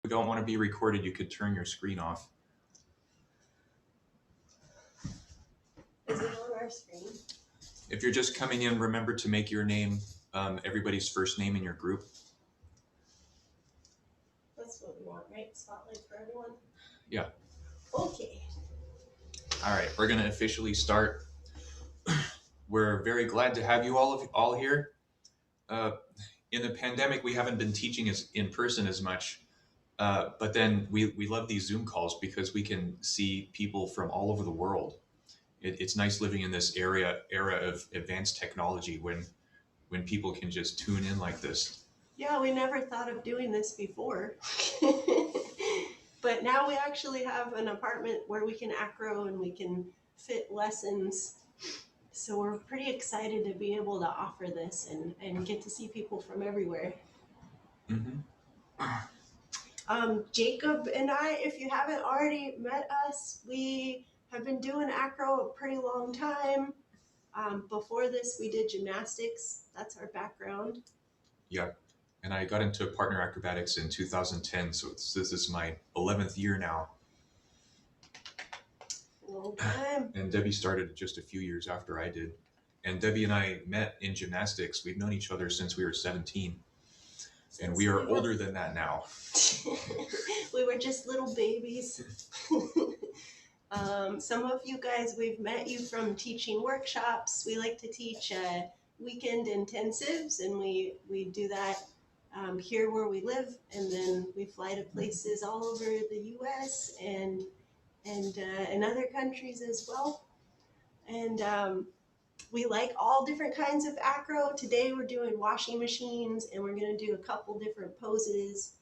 you don't want to be recorded, you could turn your screen off. Is it on our screen? If you're just coming in, remember to make your name everybody's first name in your group. That's what we want, right? Spotlight for everyone? Yeah. Okay. All right, we're going to officially start. We're very glad to have you all here. In the pandemic, we haven't been teaching in person as much, but then we love these Zoom calls because we can see people from all over the world. It's nice living in this era of advanced technology when people can just tune in like this. Yeah, we never thought of doing this before. But now we actually have an apartment where we can acro and we can fit lessons. So we're pretty excited to be able to offer this and get to see people from everywhere. Mm-hmm. Jacob and I, if you haven't already met us, we have been doing acro a pretty long time. Before this, we did gymnastics. That's our background. Yeah. And I got into partner acrobatics in 2010, so this is my 11th year now. Long time. And Debbie started just a few years after I did. And Debbie and I met in gymnastics. We've known each other since we were 17. And we are older than that now. We were just little babies. Some of you guys, we've met you from teaching workshops. We like to teach weekend intensives, and we do that here where we live, and then we fly to places all over the U.S. and in other countries as well. And we like all different kinds of acro. Today we're doing washing machines, and we're going to do a couple different poses.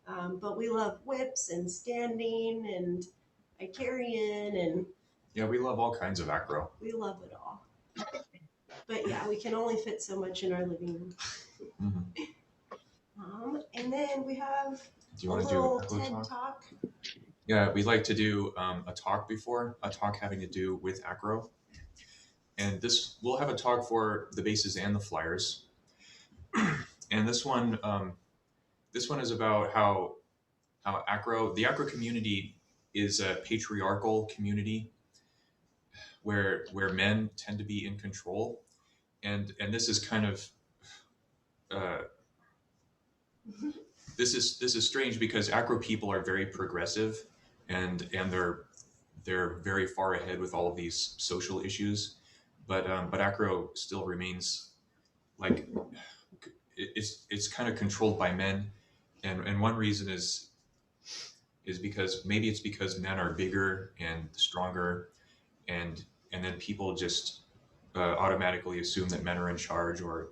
But we love whips and standing and Icarian and... Yeah, we love all kinds of acro. We love it all. But yeah, we can only fit so much in our living room. Mm-hmm. And then we have a little TED talk. Yeah, we'd like to do a talk having to do with acro. And we'll have a talk for the bases and the flyers. And this one is about how the acro community is a patriarchal community where men tend to be in control, and this is kind of this is strange because acro people are very progressive and they're very far ahead with all of these social issues, but acro still remains like it's kind of controlled by men, and one reason is because maybe it's because men are bigger and stronger, and then people just automatically assume that men are in charge, or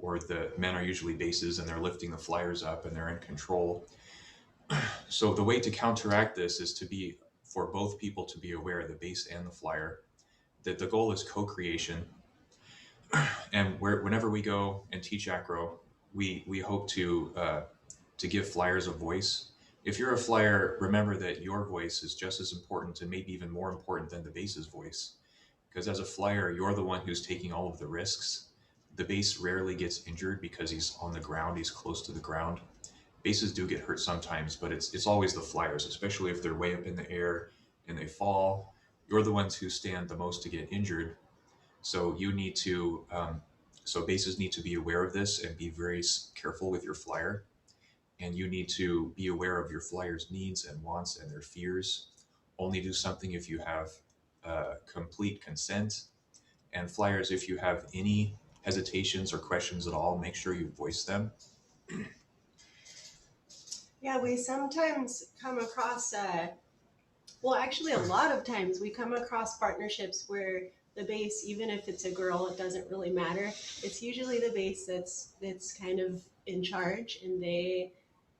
the men are usually bases and they're lifting the flyers up and they're in control. So the way to counteract this is for both people to be aware, the base and the flyer, that the goal is co-creation. And whenever we go and teach acro, we hope to give flyers a voice. If you're a flyer, remember that your voice is just as important and maybe even more important than the base's voice. Because as a flyer, you're the one who's taking all of the risks. The base rarely gets injured because he's on the ground, he's close to the ground. Bases do get hurt sometimes, but it's always the flyers, especially if they're way up in the air and they fall. You're the ones who stand the most to get injured. So you need to, so bases need to be aware of this and be very careful with your flyer. And you need to be aware of your flyer's needs and wants and their fears. Only do something if you have complete consent. And flyers, if you have any hesitations or questions at all, make sure you voice them. Yeah, we sometimes come across, well, actually a lot of times we come across partnerships where the base, even if it's a girl, it doesn't really matter. It's usually the base that's kind of in charge, and they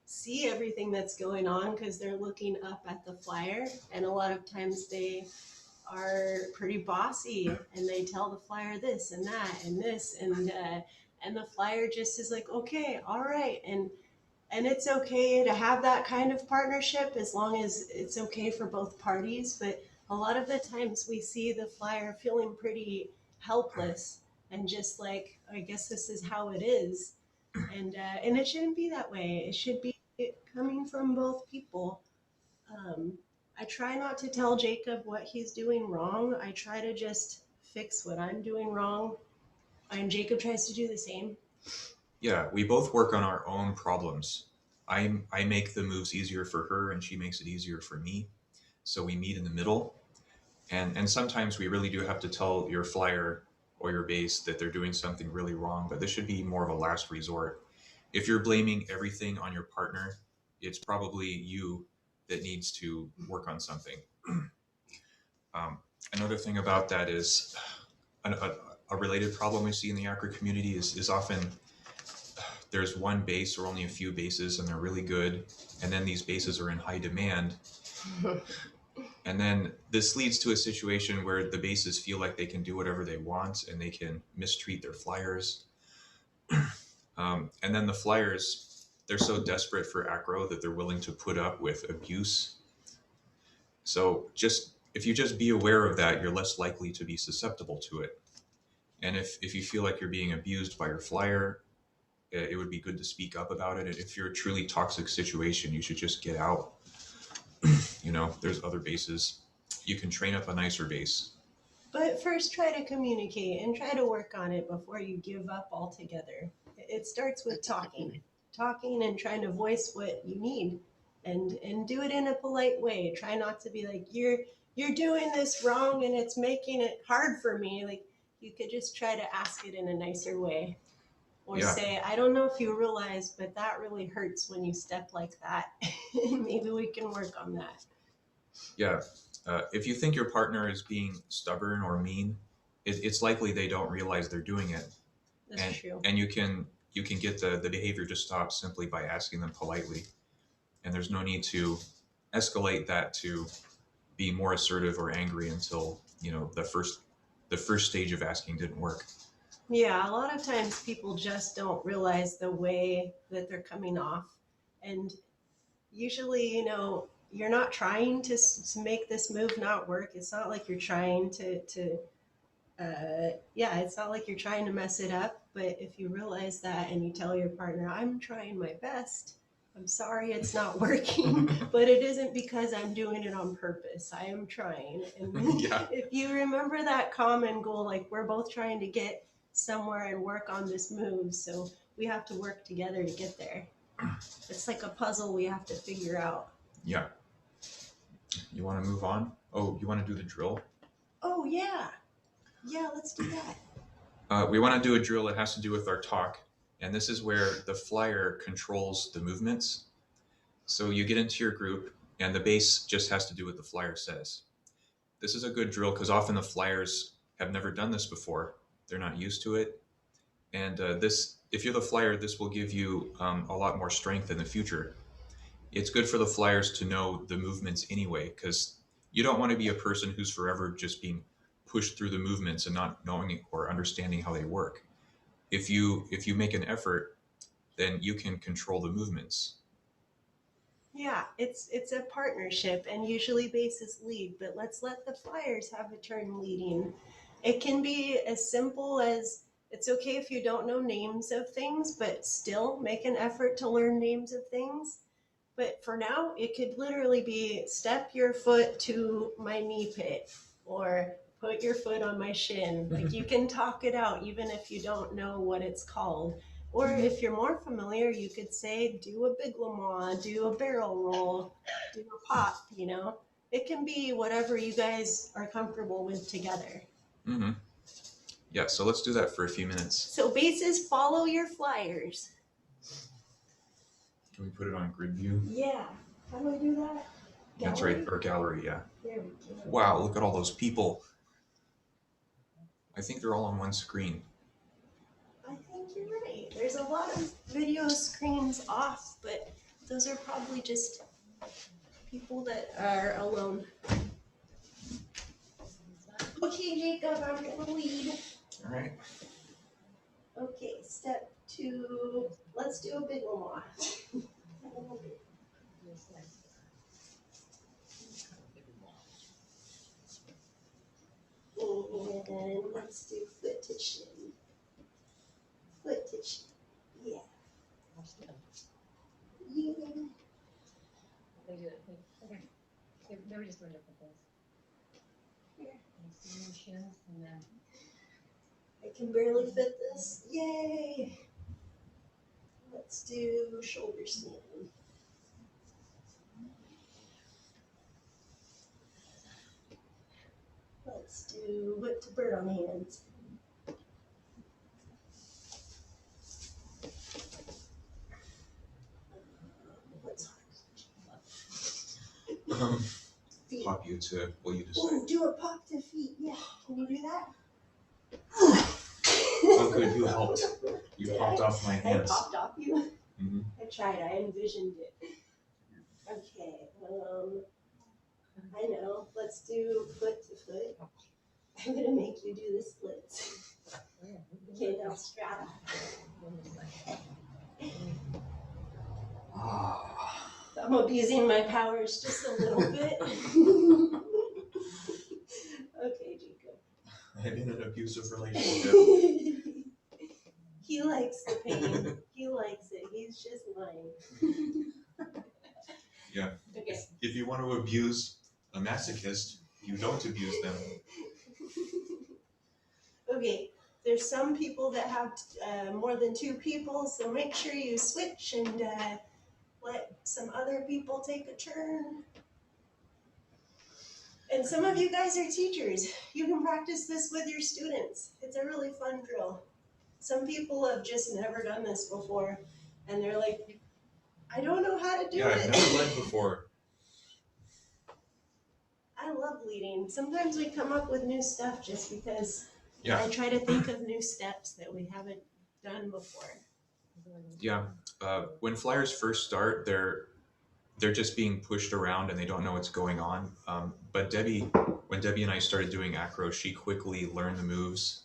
see everything that's going on because they're looking up at the flyer, and a lot of times they are pretty bossy and they tell the flyer this and that and this, and the flyer just is like, okay, all right, and it's okay to have that kind of partnership as long as it's okay for both parties. But a lot of the times we see the flyer feeling pretty helpless and just like, I guess this is how it is, and it shouldn't be that way. It should be coming from both people. I try not to tell Jacob what he's doing wrong. I try to just fix what I'm doing wrong. And Jacob tries to do the same. Yeah, we both work on our own problems. I make the moves easier for her, and she makes it easier for me. So we meet in the middle, and sometimes we really do have to tell your flyer or your base that they're doing something really wrong. But this should be more of a last resort. If you're blaming everything on your partner, it's probably you that needs to work on something. Um, Another thing about that is a related problem we see in the acro community is often there's one base or only a few bases and they're really good, and then these bases are in high demand, and then this leads to a situation where the bases feel like they can do whatever they want and they can mistreat their flyers. And then the flyers, they're so desperate for acro that they're willing to put up with abuse. So just if you just be aware of that, you're less likely to be susceptible to it. And if you feel like you're being abused by your flyer, it would be good to speak up about it. And if you're a truly toxic situation, you should just get out. There's other bases. You can train up a nicer base. But first, try to communicate and try to work on it before you give up altogether. It starts with talking and trying to voice what you need, and do it in a polite way. Try not to be like, you're doing this wrong and it's making it hard for me. Like, you could just try to ask it in a nicer way, or Yeah. say, I don't know if you realize, but that really hurts when you step like that. Maybe we can work on that. Yeah. If you think your partner is being stubborn or mean, it's likely they don't realize they're doing it. That's true. And you can get the behavior to stop simply by asking them politely. And there's no need to escalate that to be more assertive or angry until the first stage of asking didn't work. Yeah, a lot of times people just don't realize the way that they're coming off. And usually, you're not trying to make this move not work. It's not like you're trying yeah, it's not like you're trying to mess it up. But if you realize that and you tell your partner, I'm trying my best, I'm sorry it's not working, but it isn't because I'm doing it on purpose. I am trying. And Yeah. if you remember that common goal, like we're both trying to get somewhere and work on this move, so we have to work together to get there. It's like a puzzle we have to figure out. Yeah. You want to move on? Oh, you want to do the drill? Oh, yeah. Yeah, let's do that. We want to do a drill that has to do with our talk. And this is where the flyer controls the movements. So you get into your group and the base just has to do what the flyer says. This is a good drill because often the flyers have never done this before. They're not used to it. And if you're the flyer, this will give you a lot more strength in the future. It's good for the flyers to know the movements anyway, because you don't want to be a person who's forever just being pushed through the movements and not knowing or understanding how they work. If you make an effort, then you can control the movements. Yeah, it's a partnership, and usually bases lead, but let's let the flyers have a turn leading. It can be as simple as, it's okay if you don't know names of things, but still make an effort to learn names of things. But for now, it could literally be step your foot to my knee pit, or put your foot on my shin. Like, you can talk it out even if you don't know what it's called. Or if you're more familiar, you could say, do a big Lamois, do a barrel roll, do a pop, It can be whatever you guys are comfortable with together. Mm-hmm. Yeah, so let's do that for a few minutes. So bases, follow your flyers. Can we put it on grid view? Yeah. How do I do that? That's right, or gallery, yeah. There we go. Wow, look at all those people. I think they're all on one screen. I think you're right. There's a lot of video screens off, but those are probably just people that are alone. Okay, Jacob, I'm gonna lead. All right. Okay, step 2. Let's do a big Lamois. And let's do foot to shin. Foot to shin. Yeah. Yeah. do it. Okay. They were just doing different things. Here. And shins, and then I can barely fit this. Yay! Let's do shoulder stand. Let's do whip to bird on hands. What's hard? Feet. Pop you to what you decide. Ooh, do a pop to feet. Yeah, can you do that? Oh, good, you helped. You Did popped I? off my I hands. popped off you. Hmm. I tried. I envisioned it. Okay. I know. Let's do foot to foot. I'm gonna make you do the splits. Okay, now strap. Ah. I'm abusing my powers just a little bit. Okay, Jacob. I'm in an abusive relationship. He likes the pain. He likes it. He's just lying. Yeah. Okay. If you want to abuse a masochist, you don't abuse them. Okay. There's some people that have more than two people, so make sure you switch and let some other people take a turn. And some of you guys are teachers. You can practice this with your students. It's a really fun drill. Some people have just never done this before, and they're like, I don't know how to do Yeah, it. I've never led before. I love leading. Sometimes we come up with new stuff just because Yeah. I try to think of new steps that we haven't done before. Yeah. When flyers first start, they're just being pushed around and they don't know what's going on. But when Debbie and I started doing acro, she quickly learned the moves,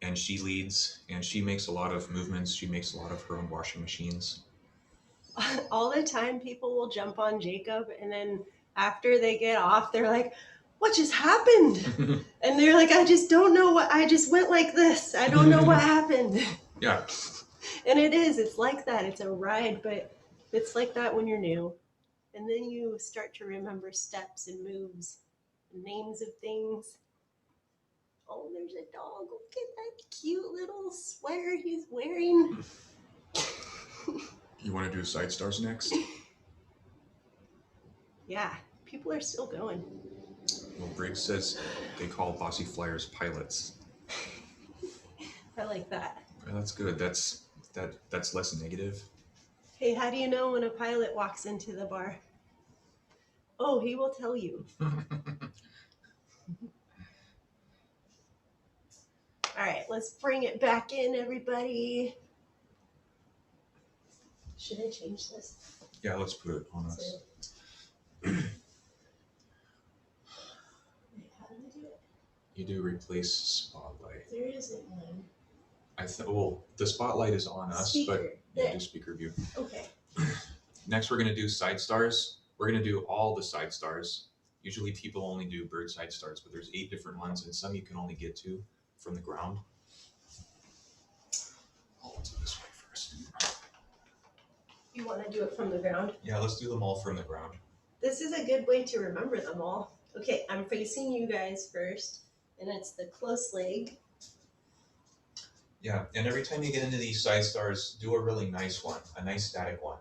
and she leads, and she makes a lot of movements. She makes a lot of her own washing machines. All the time, people will jump on Jacob, and then after they get off, they're like, what just happened? And they're like, I just don't know what, I just went like this. I don't know what happened. Yeah. And it's like that. It's a ride, but it's like that when you're new. And then you start to remember steps and moves, and names of things. Oh, there's a dog. Look at that cute little sweater he's wearing. You want to do side stars next? Yeah, people are still going. Well, Briggs says they call bossy flyers pilots. I like that. Well, that's good. That's less negative. Hey, how do you know when a pilot walks into the bar? Oh, he will tell you. All right, let's bring it back in, everybody. Should I change this? Yeah, let's put it on us. Wait, how do I do it? You do replace spotlight. There isn't one. Well, the spotlight is on us, Speaker. but yeah, There. do speaker view. Okay. Next, we're going to do side stars. We're going to do all the side stars. Usually people only do bird side stars, but there's 8 different ones, and some you can only get to from the ground. I'll do this way first. You want to do it from the ground? Yeah, let's do them all from the ground. This is a good way to remember them all. Okay, I'm facing you guys first, and it's the close leg. Yeah, and every time you get into these side stars, do a really nice one, a nice static one.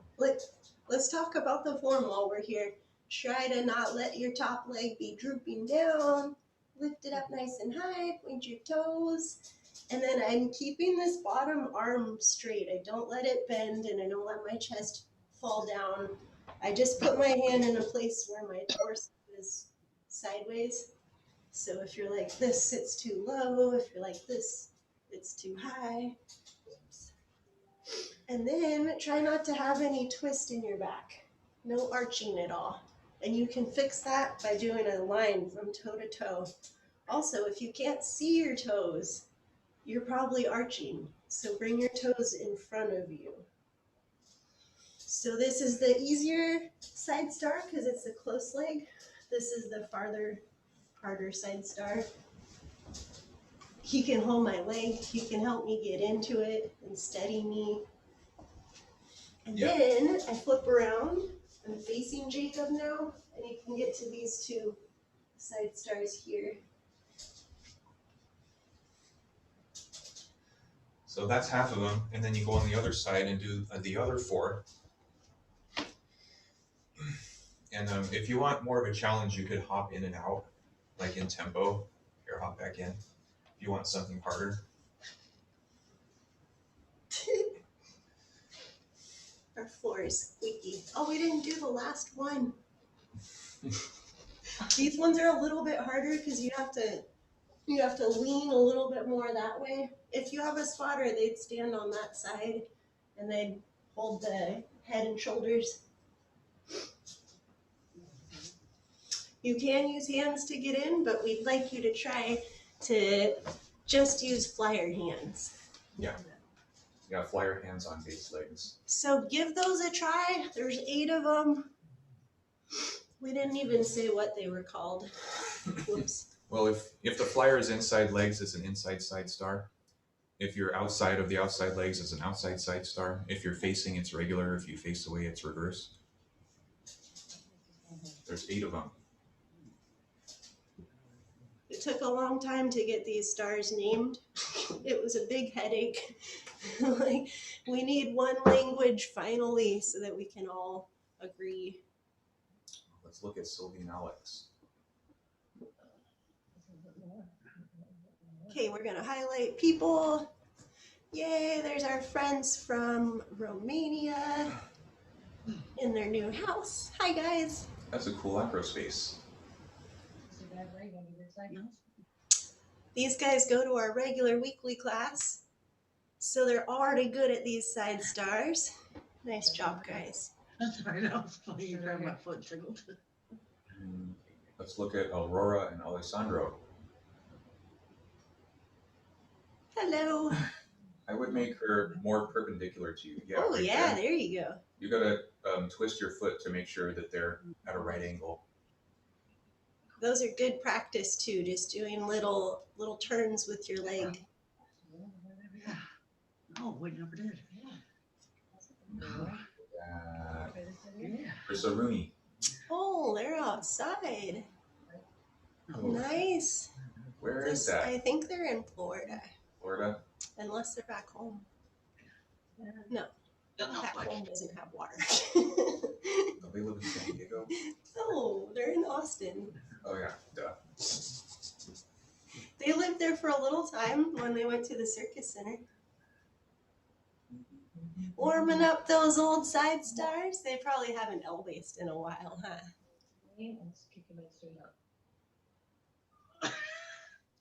Let's talk about the form while we're here. Try to not let your top leg be drooping down. Lift it up nice and high, point your toes. And then I'm keeping this bottom arm straight. I don't let it bend, and I don't let my chest fall down. I just put my hand in a place where my torso is sideways. So if you're like this, it's too low. If you're like this, it's too high. Oops. And then try not to have any twist in your back. No arching at all. And you can fix that by doing a line from toe to toe. Also, if you can't see your toes, you're probably arching. So bring your toes in front of you. So this is the easier side star because it's the close leg. This is the harder side star. He can hold my leg. He can help me get into it and steady me. And then I flip around. I'm facing Jacob now, and you can get to these two side stars here. So that's half of them, and then you go on the other side and do the other 4. And if you want more of a challenge, you could hop in and out, like in tempo. Here, hop back in. If you want something harder. Our floor is squeaky. Oh, we didn't do the last one. These ones are a little bit harder because you have to lean a little bit more that way. If you have a spotter, they'd stand on that side and they'd hold the head and shoulders. You can use hands to get in, but we'd like you to try to just use flyer hands. Yeah, flyer hands on base legs. So give those a try. There's 8 of them. We didn't even say what they were called. Whoops. Well, if the flyer is inside legs, it's an inside side star. If you're outside of the outside legs, it's an outside side star. If you're facing, it's regular. If you face away, it's reverse. There's 8 of them. It took a long time to get these stars named. It was a big headache. Like, we need one language finally so that we can all agree. Let's look at Sylvie and Alex. Okay, we're gonna highlight people. Yay, there's our friends from Romania in their new house. Hi guys. That's a cool acro space. These guys go to our regular weekly class, so they're already good at these side stars. Nice job, guys. That's right, I was funny, you grabbed my foot tickled. Let's look at Aurora and Alessandro. Hello. I would make her more perpendicular to you. Yeah, Oh right yeah, there. there you go. You gotta twist your foot to make sure that they're at a right angle. Those are good practice too, just doing little turns with your leg. No, we never did. Yeah. Chris Rooney. Oh, they're outside. Oh, Nice. where is that? I think they're in Florida, Florida? unless they're back home. No, back home doesn't have water. Oh, they live in San Diego? Oh, they're in Austin. Oh yeah, duh. They lived there for a little time when they went to the Circus Center. Warming up those old side stars. They probably haven't L-based in a while, huh?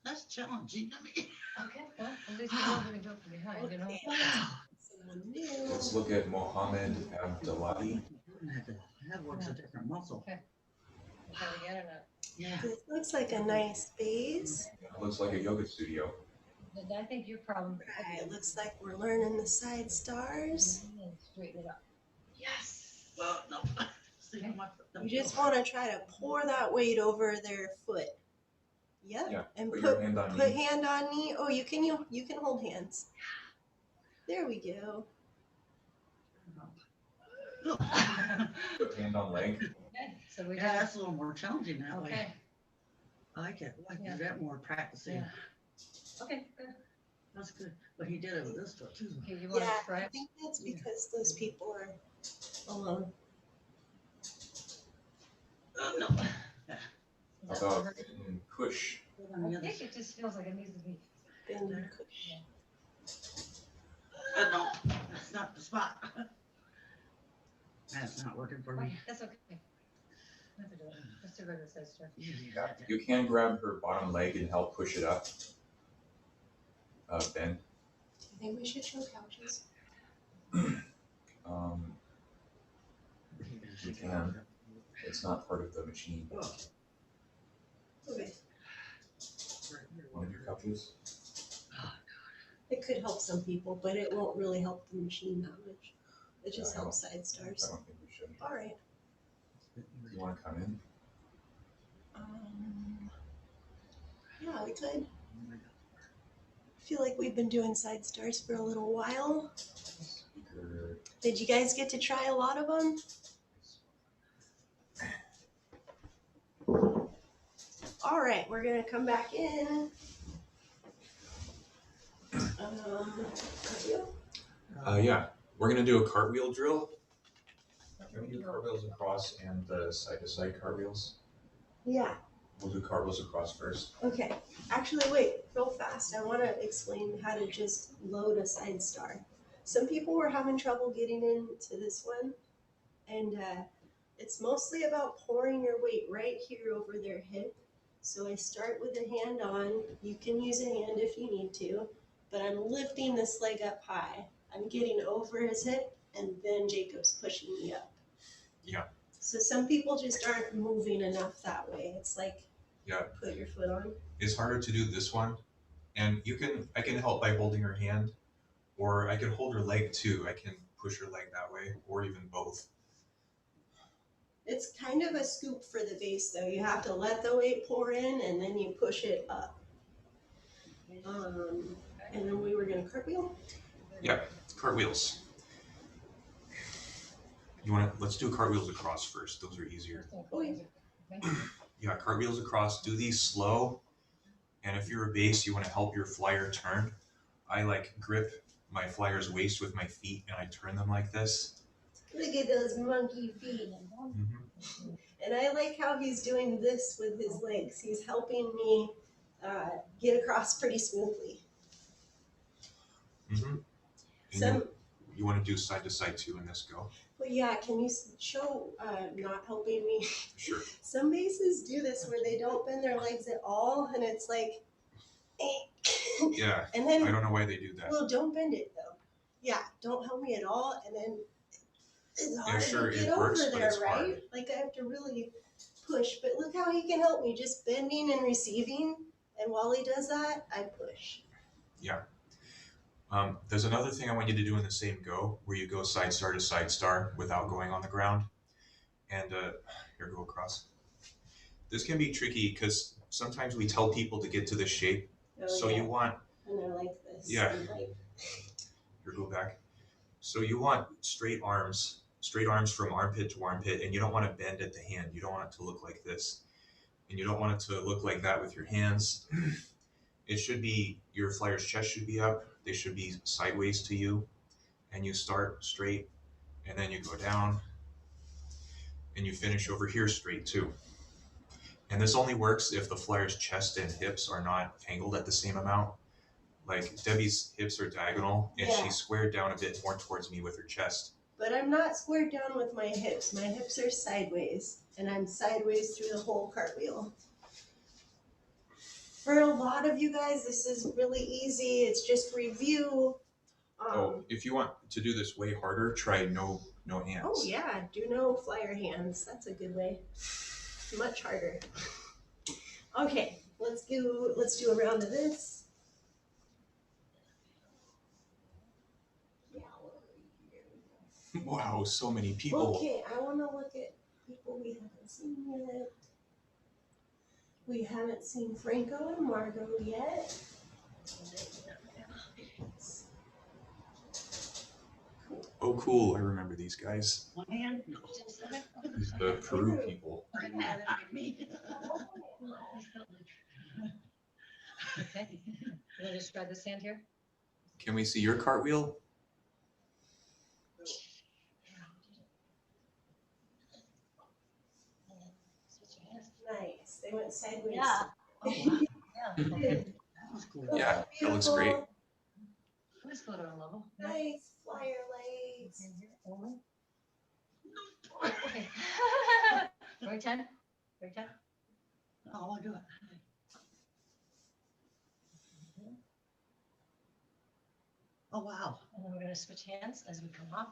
That's challenging, I mean. Okay, well, at least you're not gonna go from behind, you know? Okay. Someone new. Let's look at Mohammed Abdullahi. That works a different muscle. Try it again or not? Yeah. This looks like a nice base. It looks like a yoga studio. I think your problem. Right, it looks like we're learning the side stars. Straighten it up. Yes. Well, no. See, my foot You just want to try to pour that weight over their foot. Yep. Yeah, And put put your hand on put knee. hand on knee. Oh, you can hold hands. There we go. Put hand on leg. Okay, so we Yeah, got, that's a little more challenging that way. okay, I like it. I Yeah. do that more practicing. Yeah. okay, good. That's good. But he did it with this foot too. Okay, you wanna Yeah, try I it? think that's because those people are alone. Oh, no. Yeah. Is How that about better? Kush? On the I other think side. it just feels like it needs to be. Bend and push. No, that's not the spot. That's not working for me. That's okay. Nothing to do it. Just a regular size stir. Yeah, you can grab her bottom leg and help push it up. Ben. Do you think we should show couches? You can. It's not part of the machine. Okay. Want to do couches? It could help some people, but it won't really help the machine that much. It just Yeah, I helps side I stars. don't think we should. All right. You want to come in? Yeah, we could. I feel like we've been doing side stars for a little while. Speaker. Did you guys get to try a lot of them? All right, we're gonna come back in. Cartwheel? Yeah, we're gonna do a cartwheel drill. Can we do cartwheels across and the side-to-side cartwheels? Yeah. We'll do cartwheels across first. Okay. Actually, wait, real fast. I want to explain how to just load a side star. Some people were having trouble getting into this one, and it's mostly about pouring your weight right here over their hip. So I start with a hand on. You can use a hand if you need to, but I'm lifting this leg up high. I'm getting over his hip, and then Jacob's pushing me up. Yeah. So some people just aren't moving enough that way. It's like, Yeah. put your foot on. It's harder to do this one, and I can help by holding her hand, or I can hold her leg too. I can push her leg that way, or even both. It's kind of a scoop for the base though. You have to let the weight pour in and then you push it up. And then we were gonna cartwheel? Yeah, cartwheels. Let's do cartwheels across first. Those are easier. Oh, yeah. Yeah, cartwheels across. Do these slow. And if you're a base, you want to help your flyer turn. I grip my flyer's waist with my feet and I turn them like this. Look at those monkey feet. Mm-hmm. And I like how he's doing this with his legs. He's helping me get across pretty smoothly. Mm-hmm. Some, you want to do side to side too in this go? well, yeah, can you show not helping me? Sure. Some bases do this where they don't bend their legs at all and it's like, eh. Yeah, And then, I don't know why they do that. well, don't bend it though. Yeah, don't help me at all. And then it's hard sure, to it get works, over but there, it's right? hard. Like I have to really push. But look how he can help me, just bending and receiving. And while he does that, I push. Yeah. There's another thing I want you to do in the same go, where you go side star to side star without going on the ground. And here, go across. This can be tricky because sometimes we tell people to get to this shape. Oh, So yeah. you want, And they're like this. Yeah. And like, here, go back. So you want straight arms from armpit to armpit, and you don't want to bend at the hand. You don't want it to look like this. And you don't want it to look like that with your hands. It should be, your flyer's chest should be up. They should be sideways to you. And you start straight, and then you go down, and you finish over here straight too. And this only works if the flyer's chest and hips are not angled at the same amount. Like Debbie's hips are diagonal, and Yeah. she's squared down a bit more towards me with her chest. but I'm not squared down with my hips. My hips are sideways, and I'm sideways through the whole cartwheel. For a lot of you guys, this is really easy. It's just review. If you want to do this way harder, try no hands. Oh yeah, do no flyer hands. That's a good way. Much harder. Okay, let's do a round of this. Wow, so many people. Okay, I want to look at people we haven't seen yet. We haven't seen Franco and Margot yet. Oh, cool! I remember these guys. One hand? No. The Peru people. Okay. You want to just try this hand here? Can we see your cartwheel? Switch your hands. Nice. They went sideways. Yeah. Yeah. Okay. That was cool. Yeah, that looks great. Beautiful. Let's go to our level. Nice flyer legs. And here, over. Okay. Very 10. Very 10. Oh, I'll do it. Oh, wow. And then we're going to switch hands as we come off.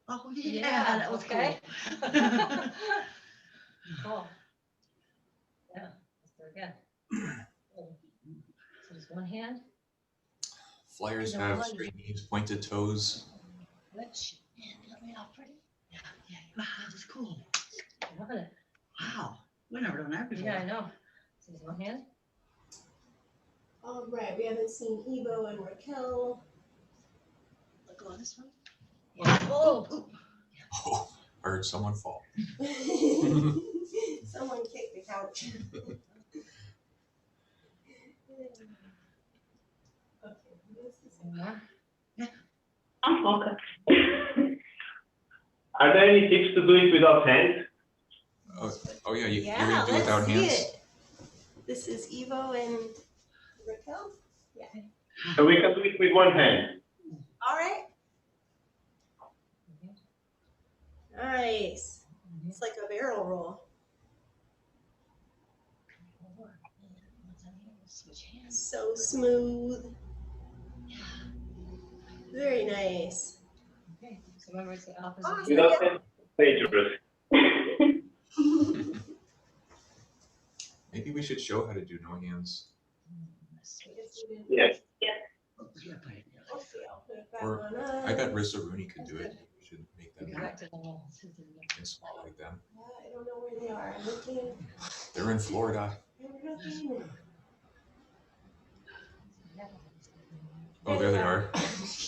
Oh, Yeah, yeah, that was okay. cool. Cool. Yeah. Let's do it again. So just one hand. Flyers No, have I- straight knees, pointed toes. Switch. And let me off pretty. Yeah, wow, that was cool. Love it. Wow, we never done that before. Yeah, I know. So just one hand. All right, we haven't seen Evo and Raquel. Let go of this one. Yeah. Oh. Oh, I heard someone fall. Someone kicked the couch. Are there any tips to do it without hands? Oh yeah, you're Yeah, gonna do it let's without see hands? it. This is Evo and Raquel. So we can do it with one hand. All right. Nice. It's like a barrel roll. So smooth. Very nice. Okay, so remember it's the opposite. Awesome. Without hands, dangerous. Maybe we should show how to do no hands. Yes. Okay, I'll put that Or one up. I bet Rissa Rooney could do it. We should make them Back to the wall. and spotlight them. I don't know where they are. I'm looking. They're in Florida. I'm looking. Oh, there they are.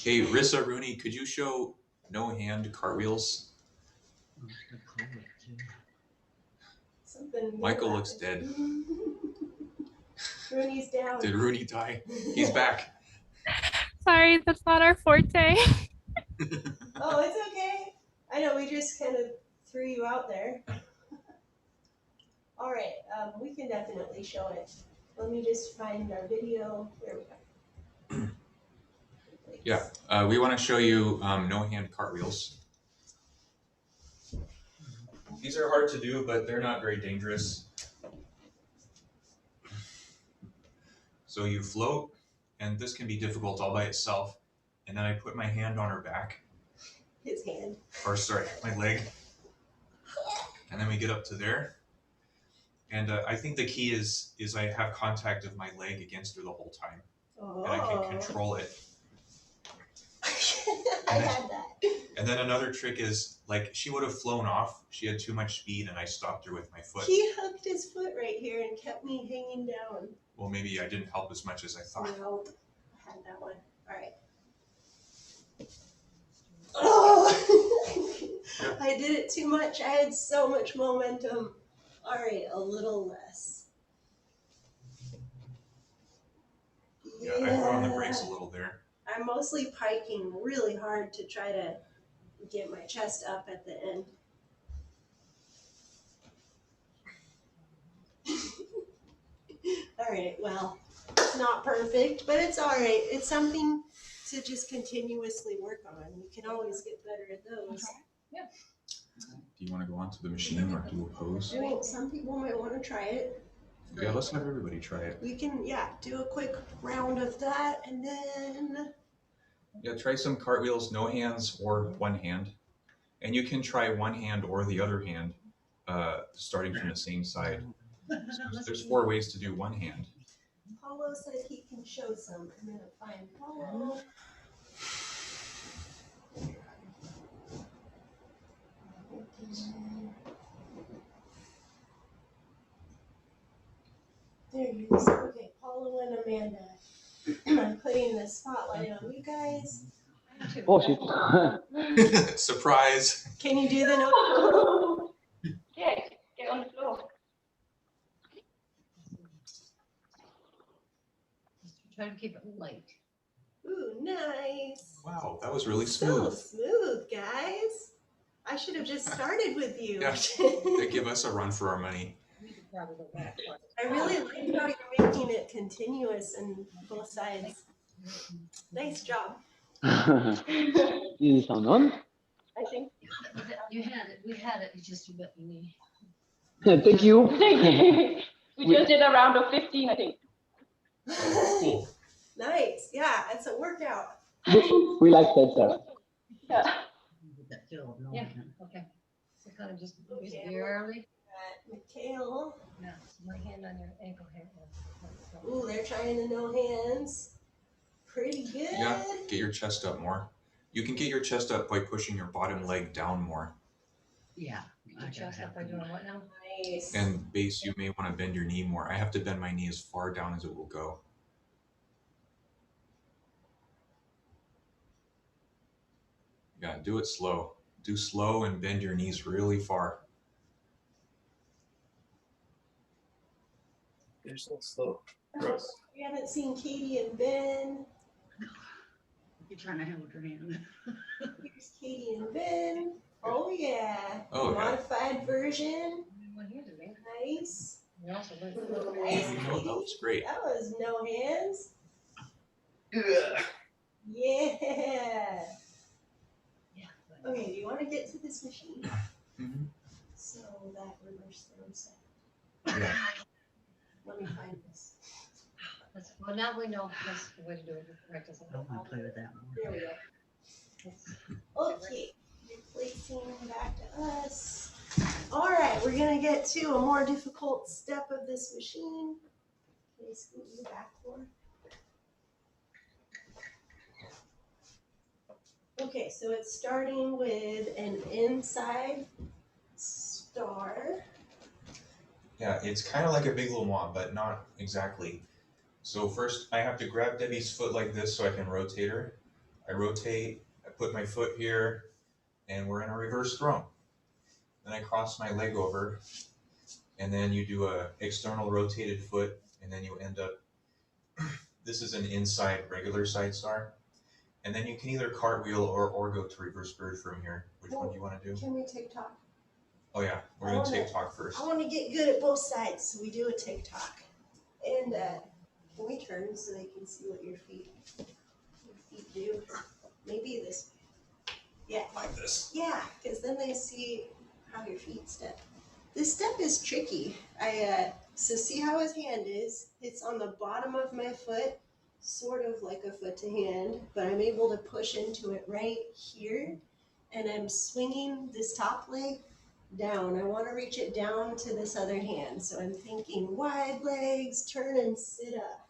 Hey, Rissa Rooney, could you show no hand cartwheels? Something. Michael looks dead. Rooney's down. Did Rooney die? He's back. Sorry, that's not our forte. Oh, it's okay. I know we just kind of threw you out there. All right, we can definitely show it. Let me just find our video. There we go. Yeah, we want to show you no hand cartwheels. These are hard to do, but they're not very dangerous. So you float, and this can be difficult all by itself. And then I put my hand on her back, His hand. or sorry, my leg. And then we get up to there. And I think the key is I have contact of my leg against her the whole time. Oh. And I can control it. I had that. And then another trick is, like, she would have flown off. She had too much speed, and I stopped her with my foot. He hooked his foot right here and kept me hanging down. Well, maybe I didn't help as much as I thought. Nope. I had that one. All right. Oh! I did it too much. I had so much momentum. All right, a little less. Yeah, I put on the brakes a little there. I'm mostly piking really hard to try to get my chest up at the end. All right, well, it's not perfect, but it's all right. It's something to just continuously work on. You can always get better at those. Do you want to go onto the machine or do a pose? I mean, some people might want to try it. Yeah, let's have everybody try it. We can, do a quick round of that, and then Yeah, try some cartwheels, no hands or one hand. And you can try one hand or the other hand, starting from the same side. So there's 4 ways to do one hand. Paulo said he can show some. I'm gonna find Paulo. There he is. Okay, Paulo and Amanda. I'm putting the spotlight on you guys. Oh shit. Surprise! Can you do the no? Yeah, get on the floor. Try to keep it light. Ooh, nice. Wow, that was really So smooth. smooth, guys. I should have just started with you. Yeah, they give us a run for our money. We could probably go back. I really like how you're making it continuous on both sides. Nice job. Is sound on? I think. You had it, we had it, it's just you bet you need. Thank you. We just did a round of 15, I think. Cool. Nice. Yeah, it's a workout. We like that stuff. Yeah. Yeah, okay. So kind of just Okay. barely, Mikhail. no, my hand on your ankle here. Ooh, they're trying the no hands. Pretty good. Yeah, get your chest up more. You can get your chest up by pushing your bottom leg down more. Yeah. Your chest up by doing what now? Nice. And base, you may want to bend your knee more. I have to bend my knee as far down as it will go. Yeah, do it slow. Do slow and bend your knees really far. You're so slow. We haven't seen Katie and Ben. You're trying to hold her hand. Here's Katie and Ben. Oh yeah. Oh, yeah. Modified version. One-handed, right? Nice. We also learned. Nice, Oh, that Katie. was great. That was no hands. Ugh. Yeah. Yeah. Okay, do you want to get to this machine? Mhm. So that reverse throw set. Yeah. Let me find this. Well, now we know that's the way to do it. Right, doesn't I want to play with that more. There we go. Okay, replacing back to us. All right, we're gonna get to a more difficult step of this machine. Can you scoot you back more? Okay, so it's starting with an inside star. Yeah, it's kind of like a Big Lamont, but not exactly. So first, I have to grab Debbie's foot like this so I can rotate her. I rotate, I put my foot here, and we're in a reverse throw. Then I cross my leg over, and then you do a external rotated foot, and then you end up, this is an inside regular side star. And then you can either cartwheel or go to reverse bird from here. Which one do you want to do? Can we TikTok? Oh yeah, we're gonna TikTok first. I want to get good at both sides, so we do a TikTok. And can we turn so they can see what your feet do? Maybe this. Yeah. Like this. Yeah, because then they see how your feet step. This step is tricky. So see how his hand is? It's on the bottom of my foot, sort of like a foot to hand, but I'm able to push into it right here, and I'm swinging this top leg down. I want to reach it down to this other hand, so I'm thinking wide legs, turn and sit up.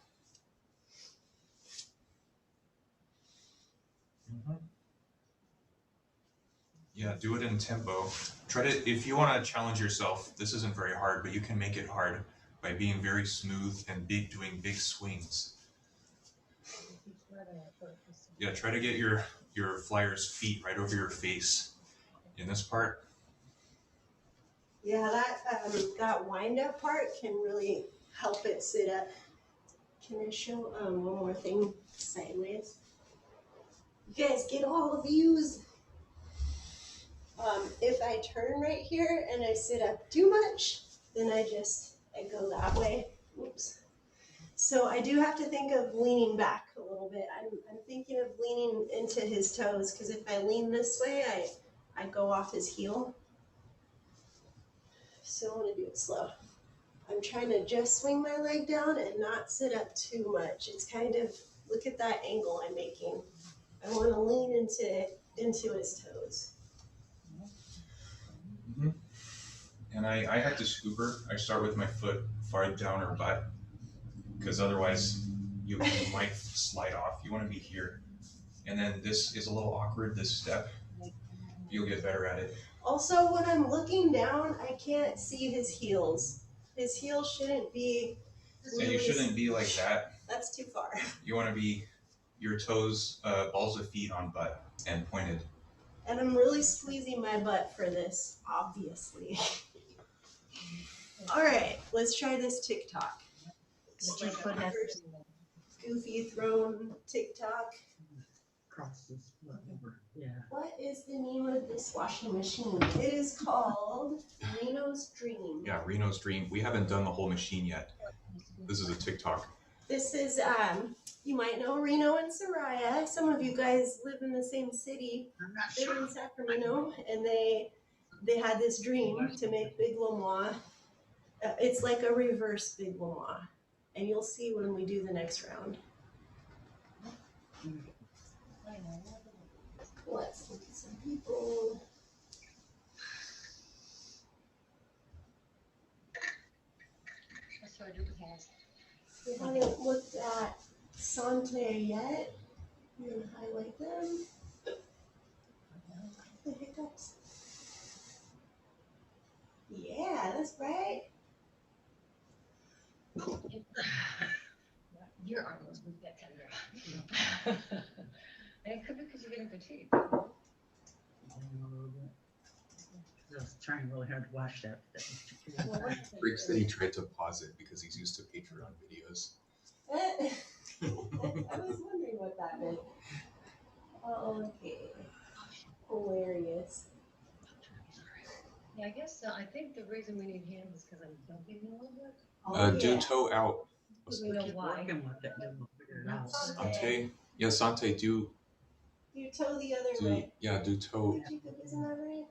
Yeah, do it in tempo. Try to, if you want to challenge yourself, this isn't very hard, but you can make it hard by being very smooth and doing big swings. Yeah, try to get your flyer's feet right over your face in this part. Yeah, that wind up part can really help it sit up. Can I show one more thing sideways? You guys get all the views. If I turn right here and I sit up too much, then I go that way. Oops. So I do have to think of leaning back a little bit. I'm thinking of leaning into his toes, because if I lean this way, I go off his heel. So I want to do it slow. I'm trying to just swing my leg down and not sit up too much. It's kind of, look at that angle I'm making. I want to lean into his toes. Mm-hmm. And I have to scoop her. I start with my foot far down her butt, because otherwise you might slide off. You want to be here. And then this is a little awkward, this step. You'll get better at it. Also, when I'm looking down, I can't see his heels. His heels shouldn't be And you shouldn't be like that. That's too far. You want to be your toes, balls of feet on butt and pointed. And I'm really squeezing my butt for this, obviously. All right, let's try this TikTok. Goofy throne TikTok. Crosses, whatever. Yeah. What is the name of this washing machine? It is called Reno's Dream. Yeah, Reno's Dream. We haven't done the whole machine yet. This is a TikTok. This is, you might know Reno and Soraya. Some of you guys live in the same city. I'm not They're sure. in Sacramento, and they had this dream to make Big Lamois. It's like a reverse Big Lamois, and you'll see when we do the next round. Let's look at some people. We haven't looked at Sante yet. I'm gonna highlight them. The hiccups. Yeah, that's right. Your arm was moved that tender. And it could be because you're getting fatigued. I was trying really hard to watch that. That was too cool. Rick said he tried to pause it because he's used to Patreon videos. I was wondering what that meant. Okay. Hilarious. Yeah, I guess, I think the reason we need hands is because I'm dumping a little bit. Oh, Do yeah. toe out. We know Keep why. working with it, then we'll figure it out. Sante. Yeah, Sante, do You toe the other way. do toe. Jacob, isn't that right?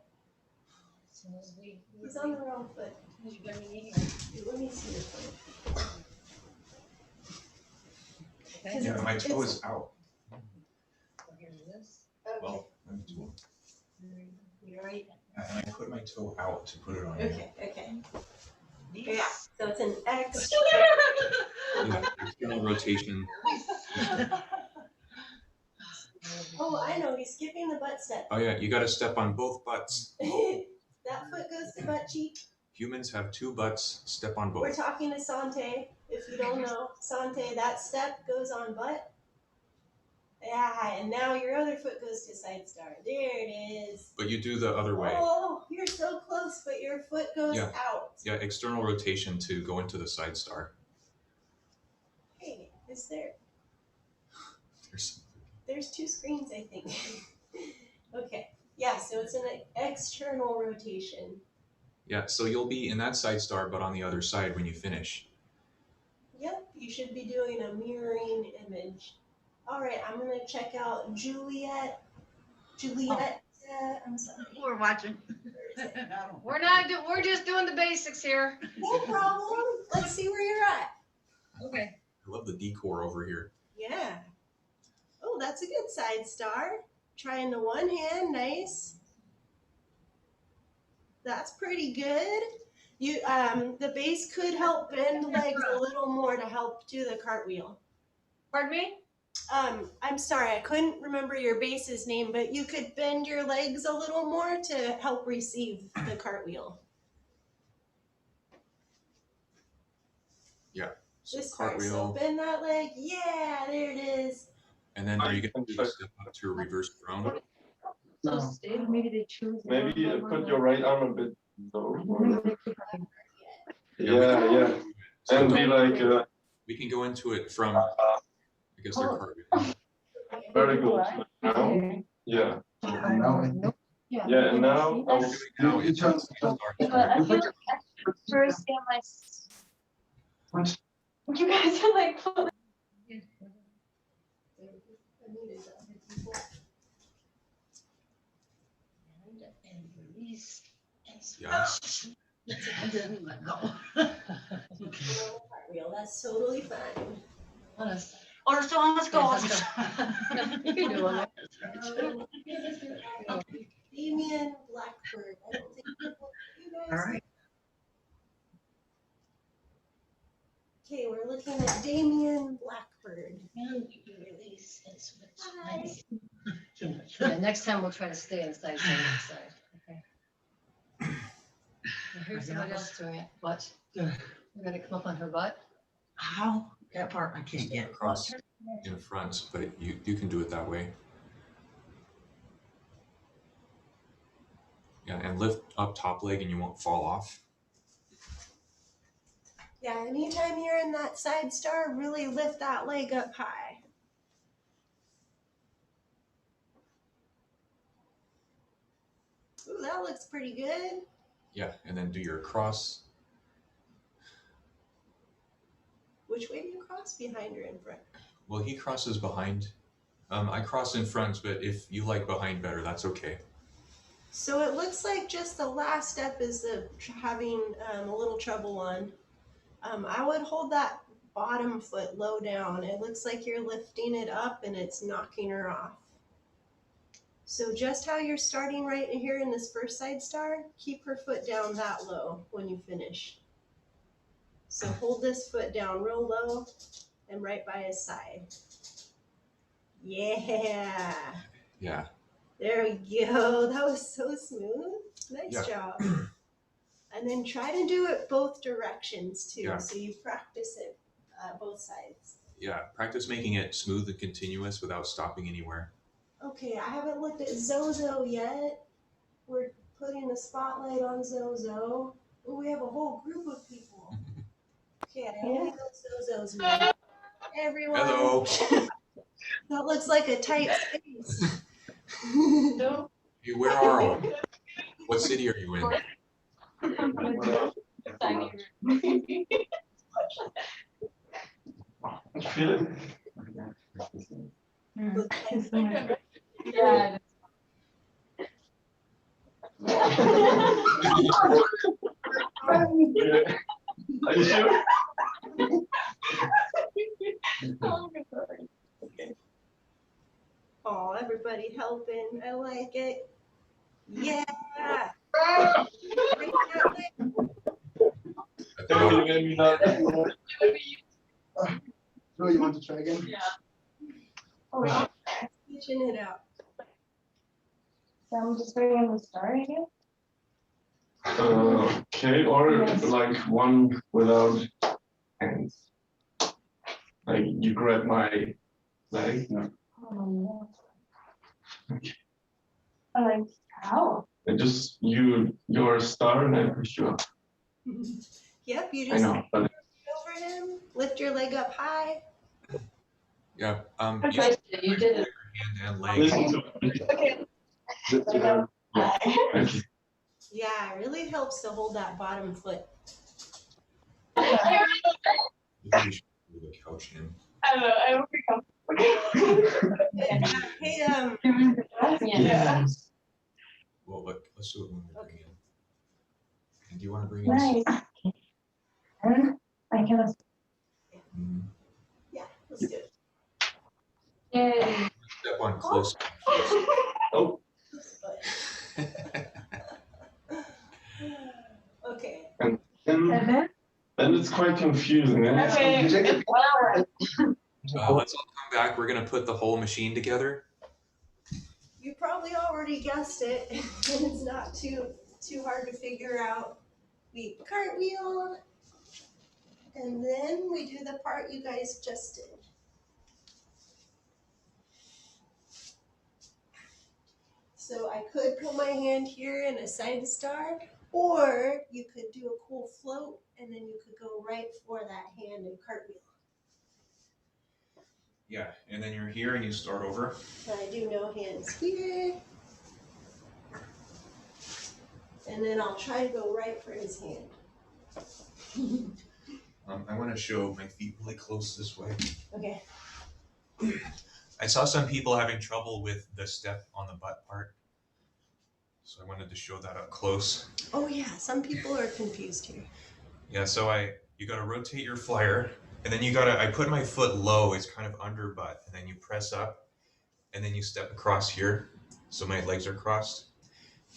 So we. He's on the wrong foot. You better need Let me see your foot. Okay. Yeah, my toe is out. So here's this. Okay. Well, let me do You alright? and I put my toe out to put it on. Okay, okay. Yeah, so it's an X. Yeah, external rotation. Oh, I know, he's skipping the butt step. Oh yeah, you got to step on both butts. That foot goes to butt cheek. Humans have two butts. Step on We're both. talking to Sante. If you don't know, Sante, that step goes on butt. Yeah, and now your other foot goes to side star. There it is. But you do the other way. Oh, you're so close, but your foot goes Yeah. out. Yeah, external rotation to go into the side star. Hey, is there? There's- There's two screens, I think. Okay. Yeah, so it's an external rotation. Yeah, so you'll be in that side star, but on the other side when you finish. Yep, you should be doing a mirroring image. All right, I'm gonna check out Juliet. Juliet, I'm sorry. We're watching. We're just doing the basics here. No problem. Let's see where you're at. Okay. I love the decor over here. Yeah. Oh, that's a good side star. Trying the one hand, nice. That's pretty good. You the base could help bend legs a little more to help do the cartwheel. Pardon me? I'm sorry, I couldn't remember your base's name, but you could bend your legs a little more to help receive the cartwheel. Yeah. So This part, so cartwheel. bend that leg. Yeah, there it is. And then are you going to do the step up to a reverse throne? No. Maybe they choose. Maybe put your right arm a bit low. Yeah, we can- Yeah. So And be like, we can go into it from, I guess, their cartwheel. very good. Now, yeah. Yeah, and now I will Now it's just But I feel first in my. You guys are like. And release and Yeah. And then let go. Cartwheel, that's totally fine. Honest. Or so let's go. You can do it. Damien Blackbird. I don't think you guys. All right. Okay, we're looking at Damien Blackbird. And you release and switch. Hi. Yeah, next time we'll try to stay inside the side. Okay. Now here's somebody else doing it. What? Good. We're gonna come up on her butt. How? That part I can't get. Across in front, but you can do it that way. Yeah, and lift up top leg and you won't fall off. Yeah, anytime you're in that side star, really lift that leg up high. Ooh, that looks pretty good. Yeah, and then do your cross. Which way do you cross, behind or in front? Well, he crosses behind. I cross in front, but if you like behind better, that's okay. So it looks like just the last step is the having a little trouble on. I would hold that bottom foot low down. It looks like you're lifting it up and it's knocking her off. So just how you're starting right here in this first side star, keep her foot down that low when you finish. So hold this foot down real low and right by his side. Yeah. Yeah. There we go. That was so smooth. Nice Yeah. job. And then try to do it both directions too. Yeah. So you practice it both sides. Yeah, practice making it smooth and continuous without stopping anywhere. Okay, I haven't looked at Zozo yet. We're putting the spotlight on Zozo. Oh, we have a whole group of people. Okay, I only know Zozo's name. Everyone. Hello. That looks like a tight space. No. Hey, where are you? What city are you in? feel it? Yeah. Are you sure? Oh, everybody helping. I like it. Yeah. Bring that way. Maybe not. No, you want to try again? Yeah. Oh, yeah. Switching it out. So I'm just bringing the star again. Okay, or like one without hands. Like you grab my leg. Oh, like how? And just you're a star and I push you up. Yep, you I just know, but over him, lift your leg up high. Yeah. Okay, You did it. Hand and leg. listen to me. Okay. Thank you. Yeah, it really helps to hold that bottom foot. Maybe we should move the couch in. I don't know. I don't think I'm. Hey, Yeah. Well, let's do it when we bring in. And do you want to bring in? Nice. And I can. Mhm. yeah, let's do it. Yay. Step on close. Oh, Okay. then Seven. then it's quite confusing. Eh? Okay. Check Let's all come back. We're gonna put the whole machine together. You probably already guessed it. It's not too hard to figure out. We cartwheel, and then we do the part you guys just did. So I could put my hand here in a side star, or you could do a cool float, and then you could go right for that hand and cartwheel. Yeah, and then you're here and you start over. I do no hands here. And then I'll try to go right for his hand. I want to show my feet really close this way. Okay. I saw some people having trouble with the step on the butt part. So I wanted to show that up close. Oh yeah, some people are confused here. Yeah, so you gotta rotate your flyer, and then I put my foot low, it's kind of under butt, and then you press up, and then you step across here, so my legs are crossed.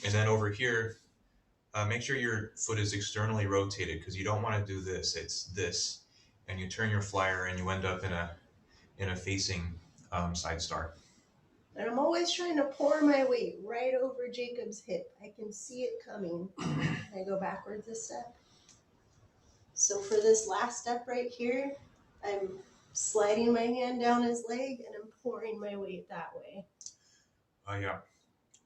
And then over here, make sure your foot is externally rotated, because you don't want to do this, it's this. And you turn your flyer and you end up in a facing side star. And I'm always trying to pour my weight right over Jacob's hip. I can see it coming. I go backwards a step. So for this last step right here, I'm sliding my hand down his leg and I'm pouring my weight that way. Oh yeah.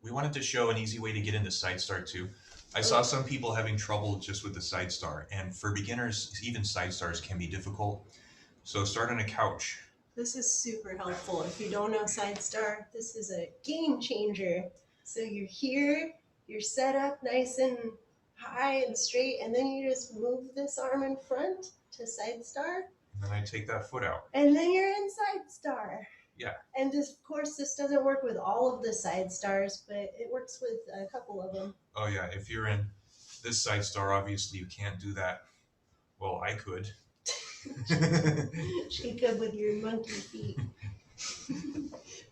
We wanted to show an easy way to get into side star too. I saw some people having trouble just with the side star, and for beginners, even side stars can be difficult. So start on a couch. This is super helpful. If you don't know side star, this is a game changer. So you're here, you're set up nice and high and straight, and then you just move this arm in front to side star. And then I take that foot out. And then you're in side star. Yeah. And this, of course, this doesn't work with all of the side stars, but it works with a couple of them. Oh yeah, if you're in this side star, obviously you can't do that. Well, I could. Jacob with your monkey feet.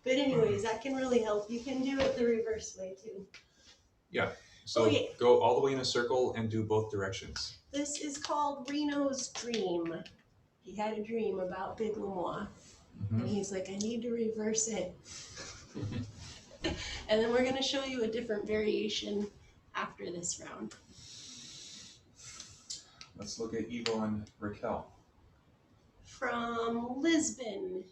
But anyways, that can really help. You can do it the reverse way too. Yeah. So go all the way in a circle and do both directions. This is called Reno's dream. He had a dream about Big Lemois. And he's like, I need to reverse it. And then we're going to show you a different variation after this round. Let's look at Ivo and Raquel. From Lisbon.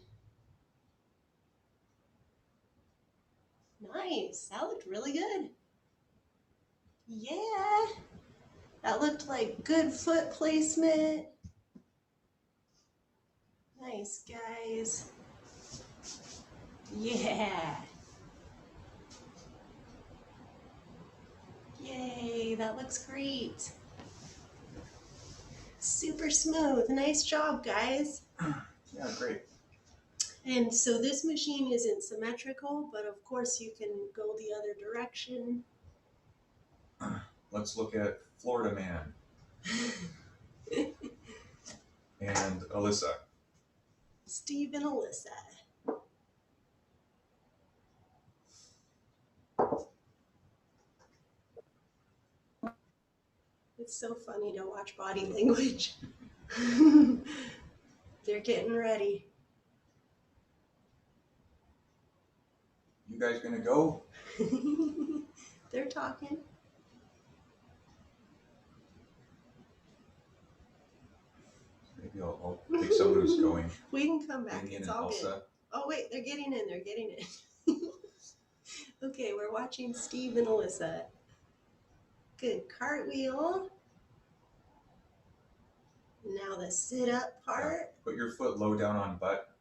Nice. That looked really good. Yeah. That looked like good foot placement. Nice, guys. Yeah. Yay, that looks great. Super smooth. Nice job, guys. Yeah, great. And so this machine isn't symmetrical, but of course you can go the other direction. Let's look at Florida Man and Alyssa. Steve and Alyssa. It's so funny to watch body language. They're getting ready. You guys gonna go? They're talking. Maybe I'll pick someone who's going. We can come back. Damien It's and all good. Elsa. Oh wait, they're getting in. They're getting in. Okay, we're watching Steve and Alyssa. Good cartwheel. Now the sit-up part. Put your foot low down on butt,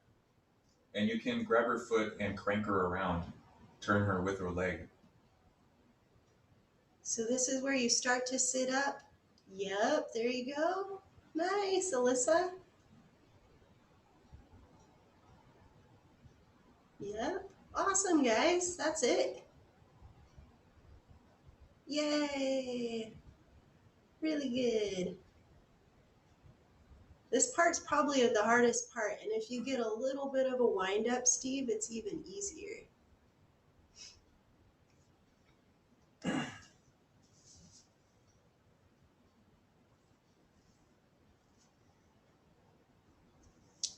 and you can grab her foot and crank her around. Turn her with her leg. So this is where you start to sit up. Yep, there you go. Nice, Alyssa. Yep. Awesome, guys. That's it. Yay. Really good. This part's probably the hardest part, and if you get a little bit of a wind up, Steve, it's even easier.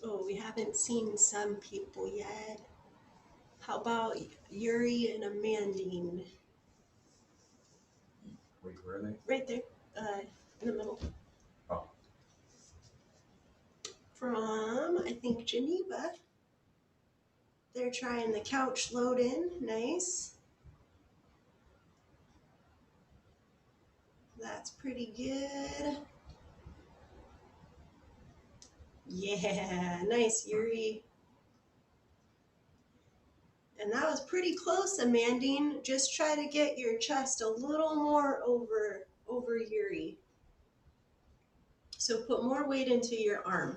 Oh, we haven't seen some people yet. How about Yuri and Amandine? Wait, where are they? Right there, in the middle. Oh. From, I think, Geneva. They're trying the couch load in. Nice. That's pretty good. Yeah, nice, Yuri. And that was pretty close, Amandine. Just try to get your chest a little more over Yuri. So put more weight into your arm.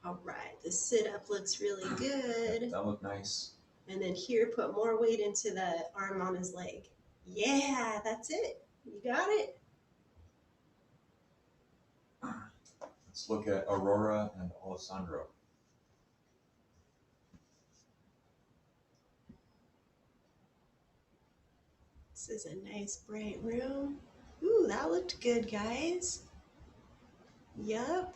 All right, the sit-up looks really good. That looked nice. And then here, put more weight into the arm on his leg. Yeah, that's it. You got it. Let's look at Aurora and Alessandro. This is a nice bright room. Ooh, that looked good, guys. Yup.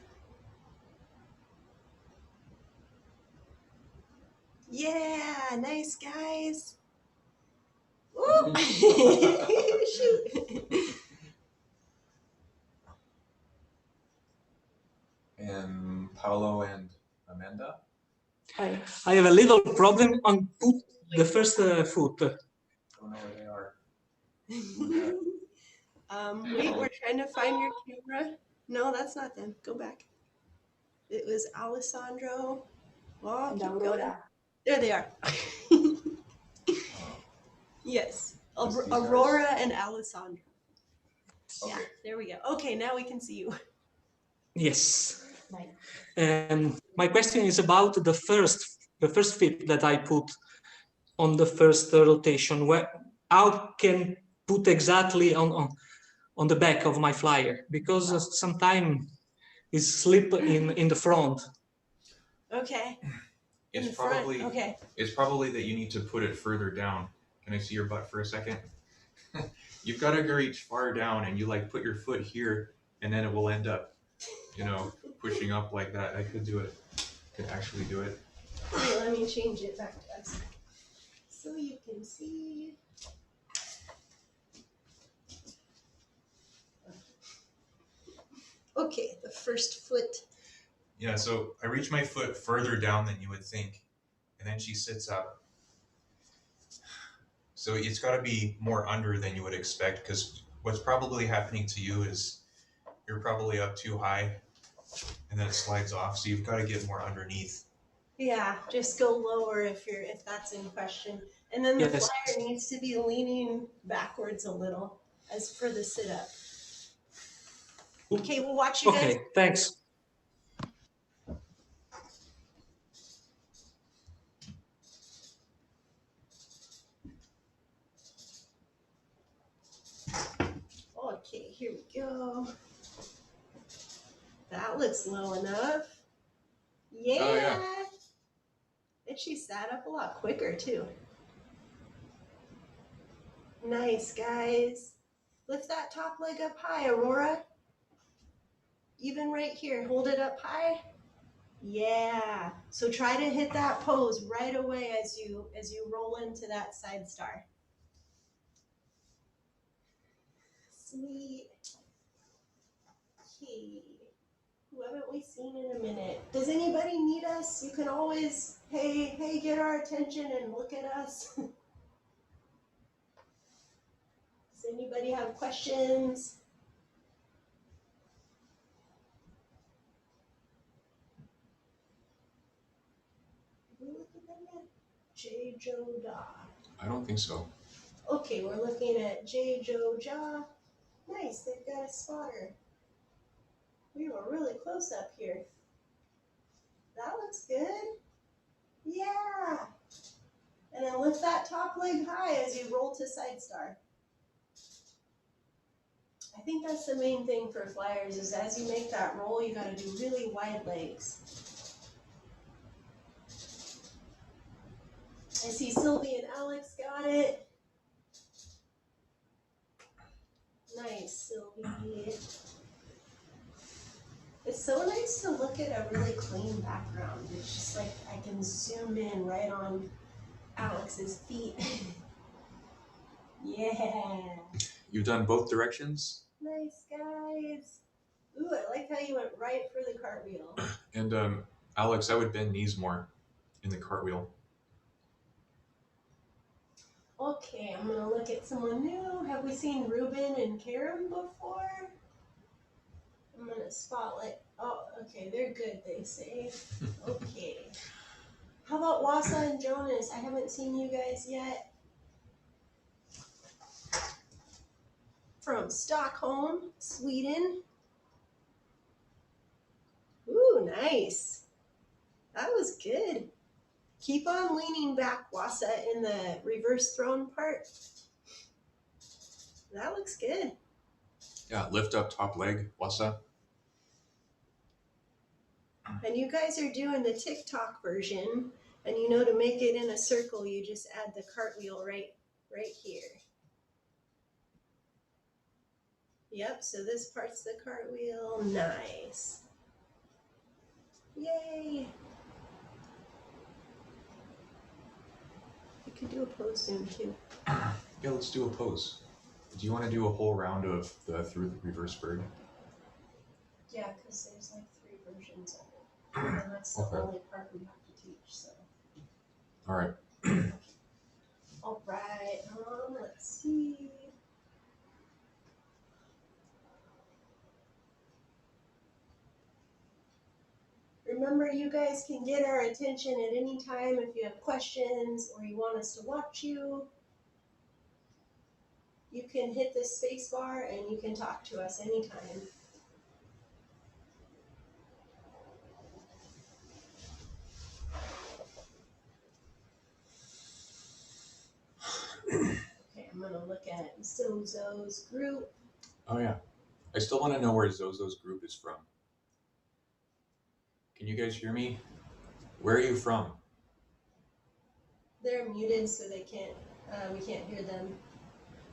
Yeah, nice, guys. Woo! Shoot. And Paolo and Amanda. I have a little problem on the first foot. Don't know where they are. Wait, we're trying to find your camera. No, that's not them. Go back. It was Alessandro. Oh, keep going. There they are. Yes, Aurora and Alessandro. Okay. Yeah, there we go. Okay, now we can see you. Yes. My question is about the first fit that I put on the first rotation. How can put exactly on the back of my flyer, because sometimes it slip in the front. Okay. It's probably that you need to put it further down. Can I see your butt for a second? You've got to reach far down, and you like put your foot here, and then it will end up, pushing up like that. I could do it. Could actually do it. Okay, let me change it back to us so you can see. Okay, the first foot. Yeah, so I reach my foot further down than you would think, and then she sits up. So it's got to be more under than you would expect, because what's probably happening to you is you're probably up too high, and then it slides off, so you've got to get more underneath. Yeah, just go lower if that's in question. And then the Yes. flyer needs to be leaning backwards a little as for the sit up. Okay, we'll watch you guys. Okay, thanks. Okay, here we go. That looks low enough. Yeah. Oh, yeah. And she sat up a lot quicker too. Nice, guys. Lift that top leg up high, Aurora. Even right here, hold it up high. Yeah. So try to hit that pose right away as you roll into that side star. Sweet. Okay. Who haven't we seen in a minute? Does anybody need us? You can always, hey, get our attention and look at us. Does anybody have questions? J. Joe Da. I don't think so. Okay, we're looking at J. Joe Ja. Nice, they've got a spotter. We were really close up here. That looks good. Yeah. And then lift that top leg high as you roll to side star. I think that's the main thing for flyers is as you make that roll, you gotta do really wide legs. I see Sylvie and Alex got it. Nice, Sylvie. It's so nice to look at a really clean background. It's just like I can zoom in right on Alex's feet. Yeah. You've done both directions? Nice, guys. Ooh, I like how you went right for the cartwheel. And Alex, I would bend knees more in the cartwheel. Okay, I'm gonna look at someone new. Have we seen Ruben and Karen before? I'm gonna spotlight. Oh, okay, they're good, they say. Okay. How about Wasa and Jonas? I haven't seen you guys yet. From Stockholm, Sweden. Ooh, nice. That was good. Keep on leaning back, Wasa, in the reverse throne part. That looks good. Yeah, lift up top leg, Wasa. And you guys are doing the TikTok version, and you know to make it in a circle, you just add the cartwheel right here. Yep, so this part's the cartwheel. Nice. Yay. You could do a pose soon too. Yeah, let's do a pose. Do you want to do a whole round of the through the reverse bird? Yeah, because there's like 3 versions of it. And that's the Okay. only part we have to teach, so. All right. All right, let's see. Remember, you guys can get our attention at any time if you have questions or you want us to watch you. You can hit the space bar and you can talk to us anytime. Okay, I'm gonna look at Zozo's group. Oh yeah. I still want to know where Zozo's group is from. Can you guys hear me? Where are you from? They're muted, so they can't. We can't hear them.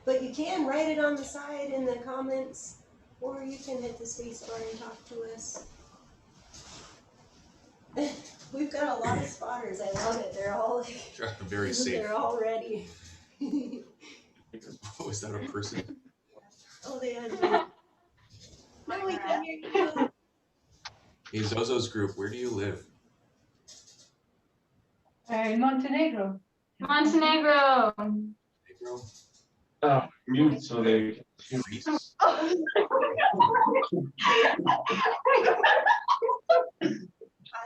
But you can write it on the side in the comments, or you can hit the space bar and talk to us. We've got a lot of spotters. I love it. They're all like, Very safe. they're all ready. Oh, is that a person? Oh, they had. No, we can hear you. Hey, Zozo's group, where do you live? In Montenegro. Montenegro. Negro? Mute so they can Greece? I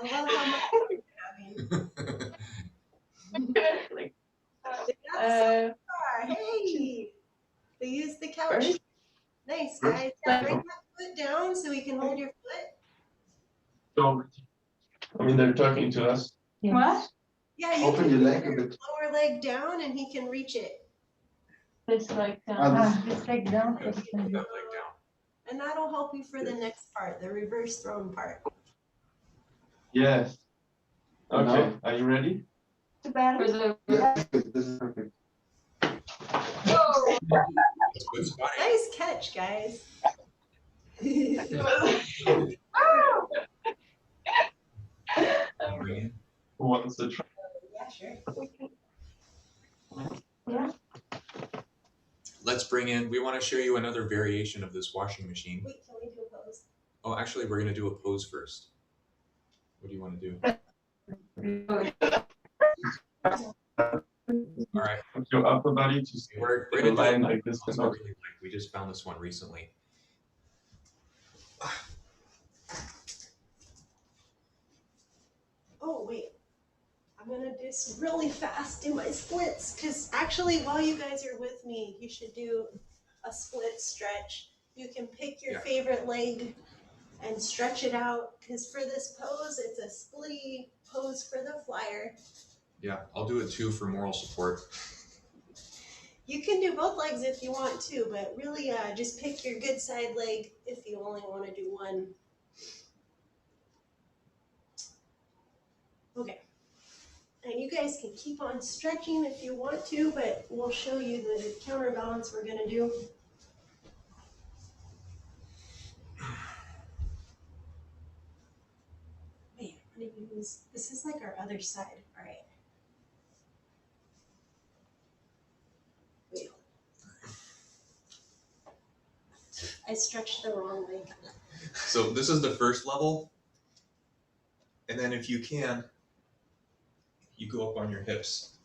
love how much we're having. So, I mean, they're talking to us. What? Yeah, you Open can your put leg a your bit. lower leg down and he can reach it. It's like, Just take down. Put that leg down. And that'll help you for the next part, the reverse thrown part. Yes. Okay, are you ready? too bad. Yes, this is perfect. That's good spotting. Nice catch, guys. Bring in. Who wants to try? Yeah, sure. Yeah. Let's bring in, we want to show you another variation of this washing machine. Wait, can we do a pose? Oh, actually, we're going to do a pose first. What do you want to do? All right. Put your upper body to We're in a going to line do like this. one we really like. We just found this one recently. Oh, wait. I'm gonna just really fast do my splits because actually, while you guys are with me, you should do a split stretch. You can pick your Yeah. favorite leg and stretch it out because for this pose, it's a splitty pose for the flyer. Yeah, I'll do it too for moral support. You can do both legs if you want to, but really just pick your good side leg if you only want to do one. Okay. And you guys can keep on stretching if you want to, but we'll show you the counterbalance we're going to do. Wait, I'm going to use, this is like our other side. All right. Wait. I stretched the wrong leg. So this is the first level. And then if you can, you go up on your hips.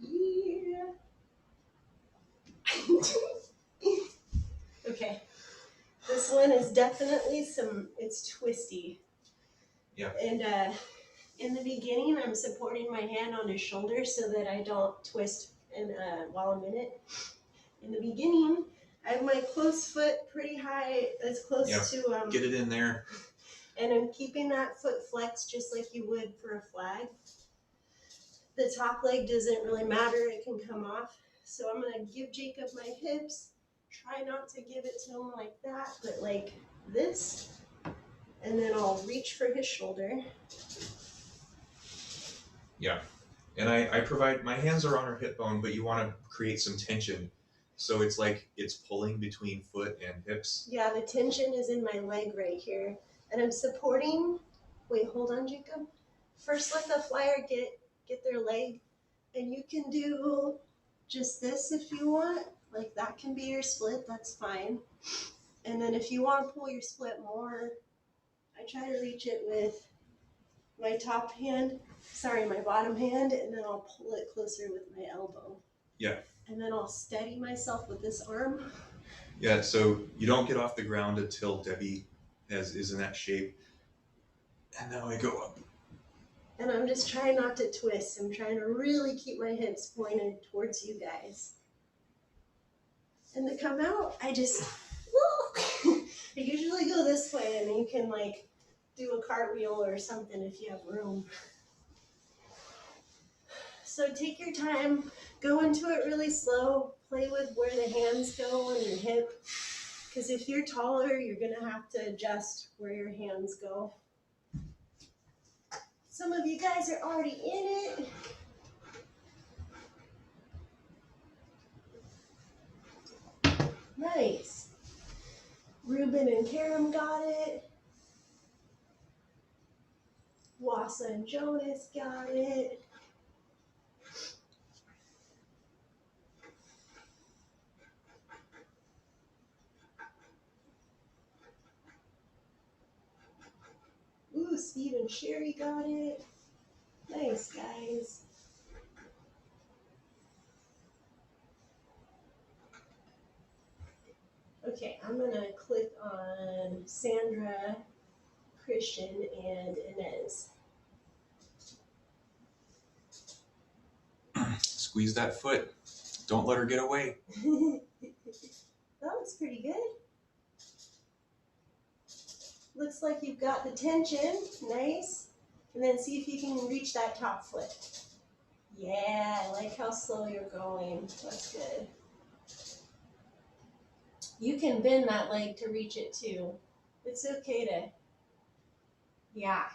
Yeah. Okay. This one is definitely it's twisty. Yeah. And in the beginning, I'm supporting my hand on his shoulder so that I don't twist while I'm in it. In the beginning, I have my close foot pretty high, as close to Get it in there. and I'm keeping that foot flexed just like you would for a flag. The top leg doesn't really matter, it can come off. So I'm gonna give Jacob my hips, try not to give it to him like that, but like this. And then I'll reach for his shoulder. Yeah. And I provide, my hands are on her hip bone, but you want to create some tension. So it's like it's pulling between foot and hips. Yeah, the tension is in my leg right here. And I'm supporting, wait, hold on, Jacob. First let the flyer get their leg. And you can do just this if you want. Like that can be your split, that's fine. And then if you want to pull your split more, I try to reach it with my top hand, my bottom hand, and then I'll pull it closer with my elbow. Yeah. And then I'll steady myself with this arm. Yeah, so you don't get off the ground until Debbie is in that shape. And now I go up. And I'm just trying not to twist. I'm trying to really keep my hips pointed towards you guys. And to come out, I just, I usually go this way and you can like do a cartwheel or something if you have room. So take your time, go into it really slow, play with where the hands go on your hip. Because if you're taller, you're gonna have to adjust where your hands go. Some of you guys are already in it. Nice. Ruben and Karam got it. Wassa and Jonas got it. Ooh, Steve and Sherry got it. Nice, guys. Okay, I'm gonna click on Sandra, Christian, and Inez. Squeeze that foot. Don't let her get away. That looks pretty good. Looks like you've got the tension, nice. And then see if you can reach that top foot. Yeah, I like how slow you're going. That's good. You can bend that leg to reach it too. It's okay to, yeah.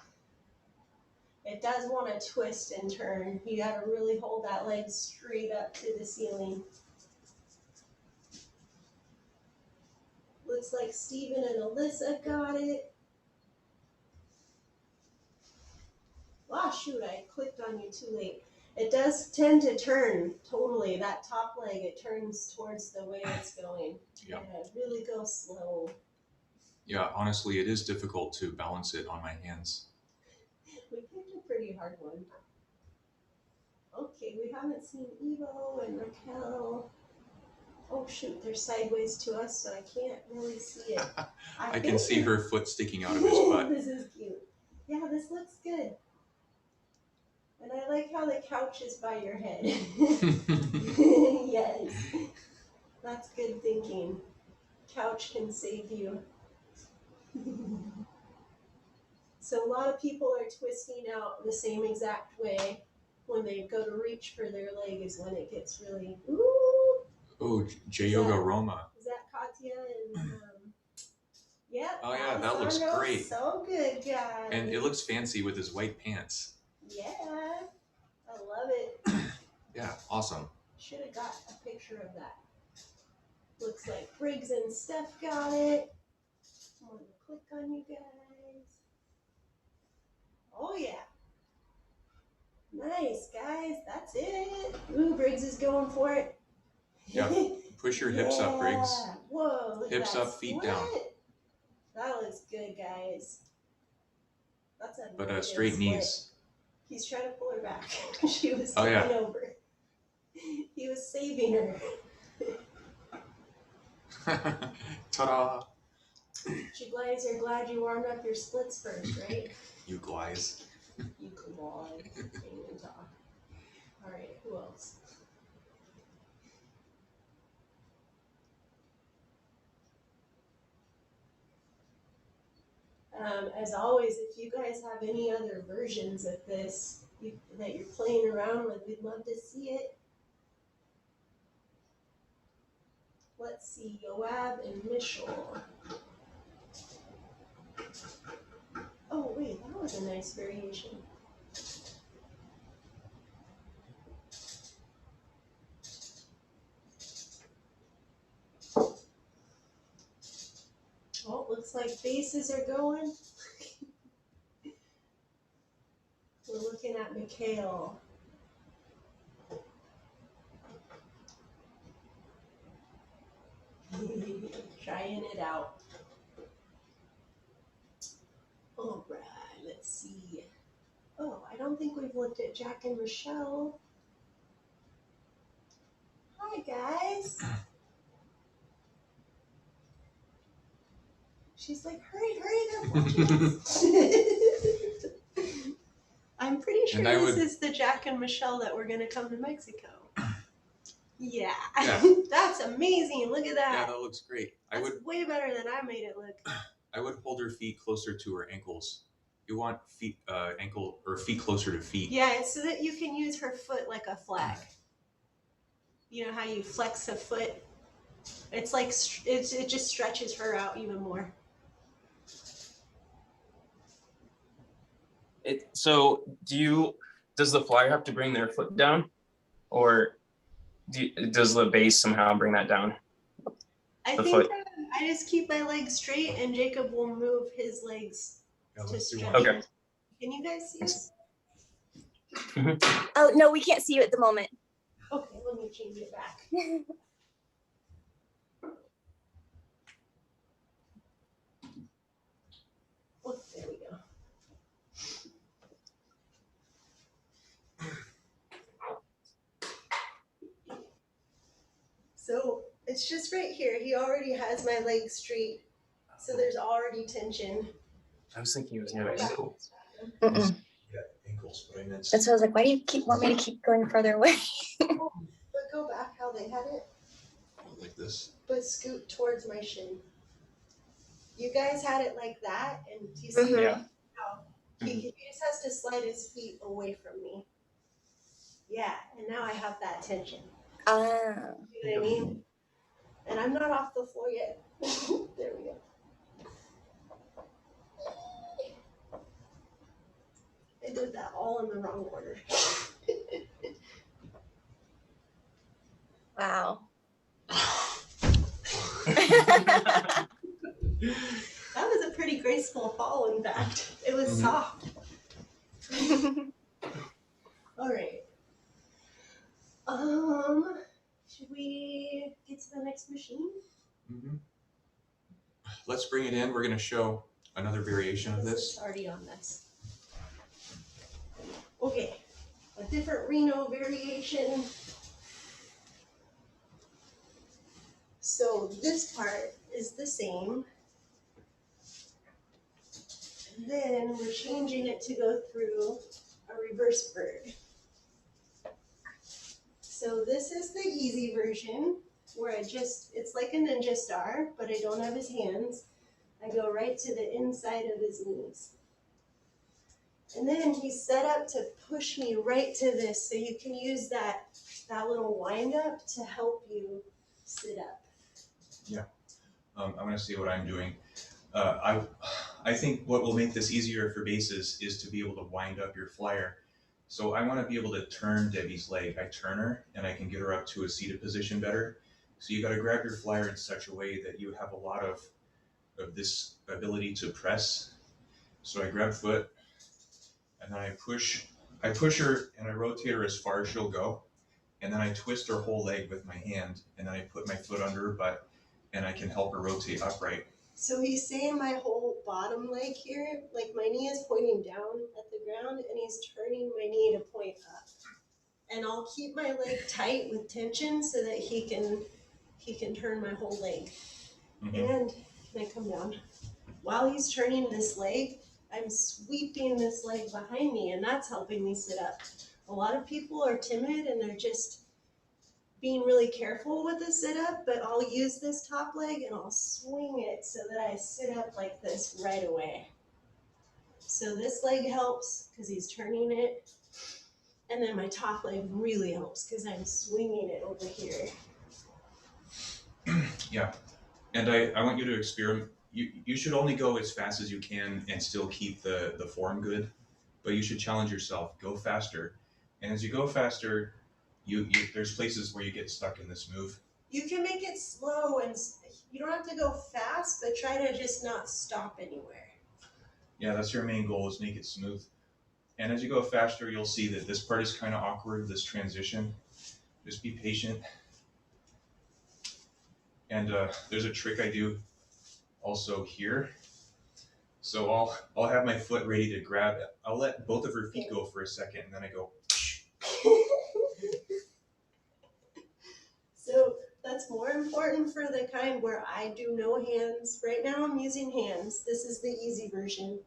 It does want to twist and turn. You got to really hold that leg straight up to the ceiling. Looks like Steven and Alyssa got it. Oh shoot, I clicked on you too late. It does tend to turn, totally. That top leg, it turns towards the way it's going. Yeah. Really go slow. Yeah, honestly, it is difficult to balance it on my hands. We picked a pretty hard one. Okay, we haven't seen Evo and Raquel. Oh shoot, they're sideways to us, so I can't really see it. I can see her foot sticking out of his butt. This is cute. Yeah, this looks good. And I like how the couch is by your head. Yes. That's good thinking. Couch can save you. So a lot of people are twisting out the same exact way when they go to reach for their leg is when it gets really, ooh. Oh, J-Yoga Roma. Is that Katya and, yeah. Oh yeah, that looks Alessandro, great. So good, guys. And it looks fancy with his white pants. Yeah, I love it. Yeah, awesome. Should have got a picture of that. Looks like Briggs and Steph got it. I'm gonna click on you guys. Oh yeah. Nice, guys. That's it. Ooh, Briggs is going for it. Yeah. Push your hips up, Briggs. Yeah. Whoa. Look at Hips that up, feet down. split. That looks good, guys. That's a But really good straight split. knees. He's trying to pull her back. She was Oh, yeah. taking over. He was saving her. Ta-da! You guys are glad you warmed up your splits first, right? You guys. You glad. All right, who else? As always, if you guys have any other versions of this that you're playing around with, we'd love to see it. Let's see, Yoab and Mishal. Oh wait, that was a nice variation. Oh, looks like bases are going. We're looking at Mikhail. Trying it out. All right, let's see. Oh, I don't think we've looked at Jack and Michelle. Hi, guys. She's like, hurry, they're watching us. I'm pretty sure this is the Jack and Michelle that we're gonna come to Mexico. Yeah. That's amazing. Look at that. Yeah, that looks great. That's way better than I made it look. I would hold her feet closer to her ankles. You want feet, feet closer to feet. Yeah, it's so that you can use her foot like a flag. You know how you flex a foot? It's like it just stretches her out even more. So does the flyer have to bring their foot down, or does the base somehow bring that down? I think I just keep my legs straight and Jacob will move his legs to stretch. Okay. Can you guys see us? Oh, no, we can't see you at the moment. Okay, let me change it back. Oh, there we go. So it's just right here. He already has my legs straight. So there's already tension. I was thinking it was near ankles. Mm-mm. Yeah, ankles, but I meant. That's why I was like, why do you want me to keep going further away? But go back how they had it. Like this. But scoot towards my shin. you guys had it like that, and do you see Yeah. how he just has to slide his feet away from me. Yeah, and now I have that tension. Ah. You know what I mean? And I'm not off the floor yet. There we go. I did that all in the wrong order. Wow. That was a pretty graceful fall, in fact. It was soft. All right. Should we get to the next machine? Mhm. Let's bring it in. We're going to show another variation of It's this. already on this. Okay, a different Reno variation. So this part is the same. And then we're changing it to go through a reverse bird. So this is the easy version where it's like a ninja star, but I don't have his hands. I go right to the inside of his knees. And then he's set up to push me right to this, so you can use that little wind up to help you sit up. Yeah, I'm going to see what I'm doing. I think what will make this easier for bases is to be able to wind up your flyer. So I want to be able to turn Debbie's leg. I turn her and I can get her up to a seated position better. So you got to grab your flyer in such a way that you have a lot of this ability to press. So I grab foot and then I push her and I rotate her as far as she'll go. And then I twist her whole leg with my hand and then I put my foot under her butt and I can help her rotate upright. So he's saying my whole bottom leg here, like my knee is pointing down at the ground and he's turning my knee to point up. And I'll keep my leg tight with tension so that he can turn my whole leg. Mhm. And can I come down? While he's turning this leg, I'm sweeping this leg behind me and that's helping me sit up. A lot of people are timid and they're just being really careful with the sit up, but I'll use this top leg and I'll swing it so that I sit up like this right away. So this leg helps because he's turning it. And then my top leg really helps because I'm swinging it over here. Yeah, and I want you to experiment. You should only go as fast as you can and still keep the form good, but you should challenge yourself. Go faster, and as you go faster, there's places where you get stuck in this move. You can make it slow and you don't have to go fast, but try to just not stop anywhere. Yeah, that's your main goal, is make it smooth. And as you go faster, you'll see that this part is kind of awkward, this transition. Just be patient. And there's a trick I do also here. So I'll have my foot ready to grab it. I'll let both of her feet go for a second, and then I go. So that's more important for the kind where I do no hands. Right now I'm using hands. This is the easy version.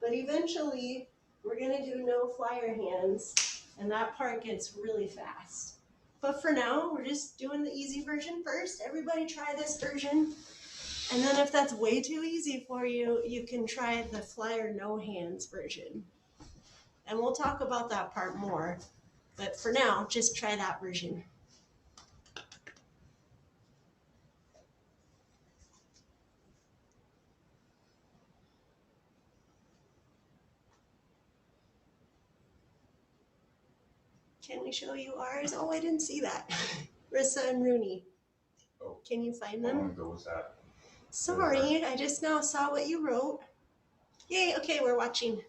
But eventually we're gonna do no flyer hands and that part gets really fast. But for now, we're just doing the easy version first. Everybody try this version. And then if that's way too easy for you, you can try the flyer no hands version. And we'll talk about that part more. But for now, just try that version. Can we show you ours? Oh, I didn't see that. Rissa and Rooney. Oh. Can you find I them? want to go with that. Sorry, I just now saw what you wrote. Yay, okay, we're watching.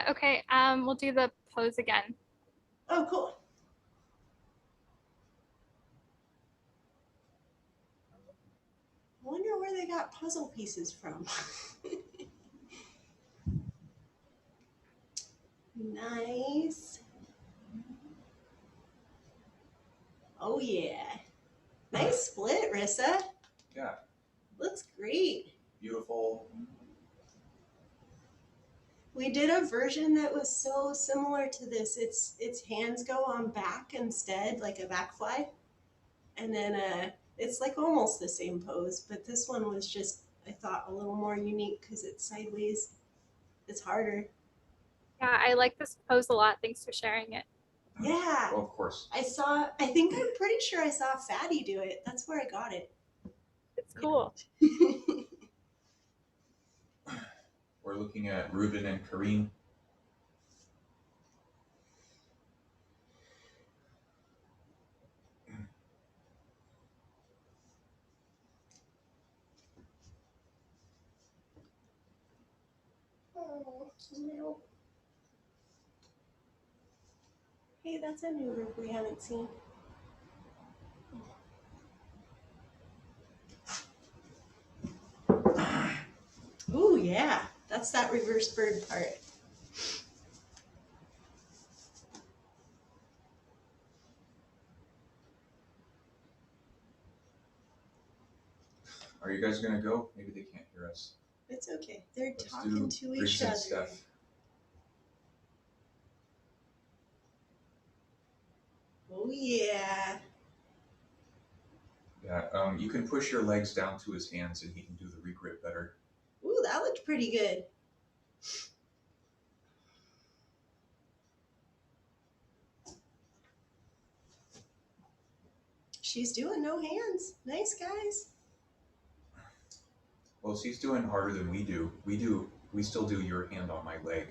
Okay, we'll do the pose again. Oh, cool. I wonder where they got puzzle pieces from. Nice. Oh yeah. Nice split, Rissa. Yeah. Looks great. Beautiful. We did a version that was so similar to this. Its hands go on back instead, like a back fly. And then it's like almost the same pose, but this one was just I thought a little more unique because it's sideways. It's harder. Yeah, I like this pose a lot. Thanks for sharing it. Yeah. Well, of course. I'm pretty sure I saw Fatty do it. That's where I got it. It's cool. We're looking at Ruben and Kareen. Oh, no. Hey, that's a new group we haven't seen. Ooh, yeah. That's that reverse bird part. Are you guys gonna go? Maybe they can't hear us. It's okay. They're Let's talking do to Briggs each and other. Steph. Oh, yeah. Yeah, you can push your legs down to his hands and he can do the regrip better. Ooh, that looked pretty good. She's doing no hands. Nice, guys. Well, she's doing harder than we do. We still do your hand on my leg.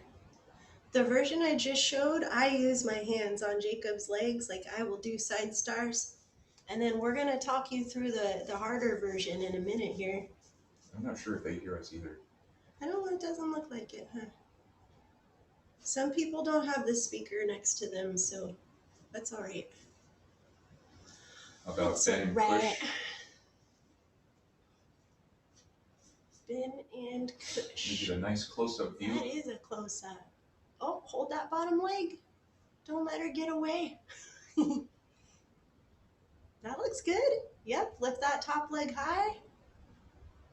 The version I just showed, I use my hands on Jacob's legs. Like I will do side stars. And then we're gonna talk you through the harder version in a minute here. I'm not sure if they hear us either. I don't know, it doesn't look like it, huh? Some people don't have the speaker next to them, so that's all right. How about That's bend and right. push? Bend and We push. get a nice close-up view. That is a close-up. Oh, hold that bottom leg. Don't let her get away. That looks good. Yep, lift that top leg high.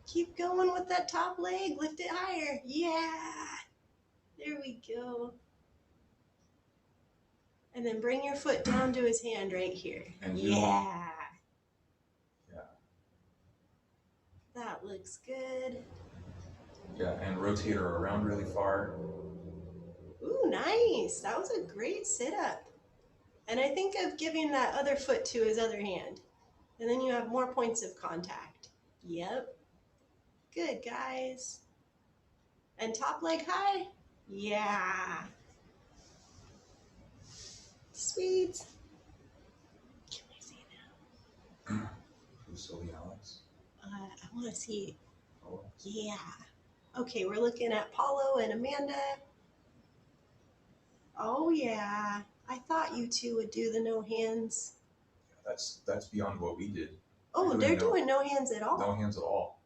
Keep going with that top leg. Lift it higher. Yeah. There we go. And then bring your foot down to his hand right here. And yeah. Yeah. That looks good. Yeah, and rotate her around really far. Ooh, nice. That was a great sit-up. And I think of giving that other foot to his other hand. And then you have more points of contact. Yep. Good, guys. And top leg high. Yeah. Sweet. Can we see now? Who's Sylvia Alex? I want to see. Oh, Yeah. Okay, we're looking at Paulo and Amanda. Oh, yeah. I thought you two would do the no hands. that's beyond what we did. Oh, they're doing no hands at all. No hands at all.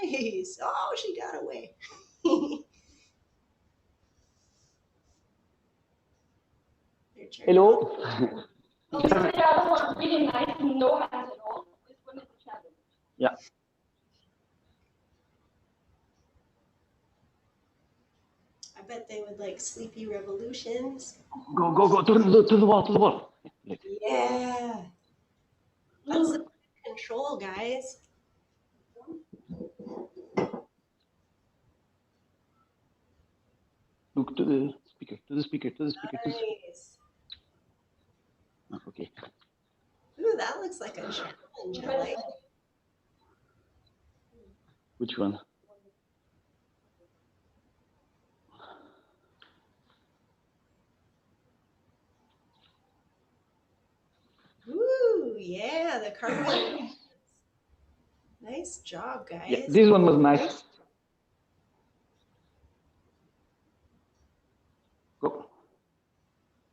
Nice. Oh, she got away. Hello. Oh, the other one really nice, no hands at all. This one is a challenge. Yeah. I bet they would like Sleepy Revolutions. Go to the wall. Yeah. That's the control, guys. Look to the speaker. Nice. Okay. Ooh, that looks like a challenge. I like it. Which one? Ooh, yeah, the carbon. Nice job, guys. Yeah, this one was nice. Go.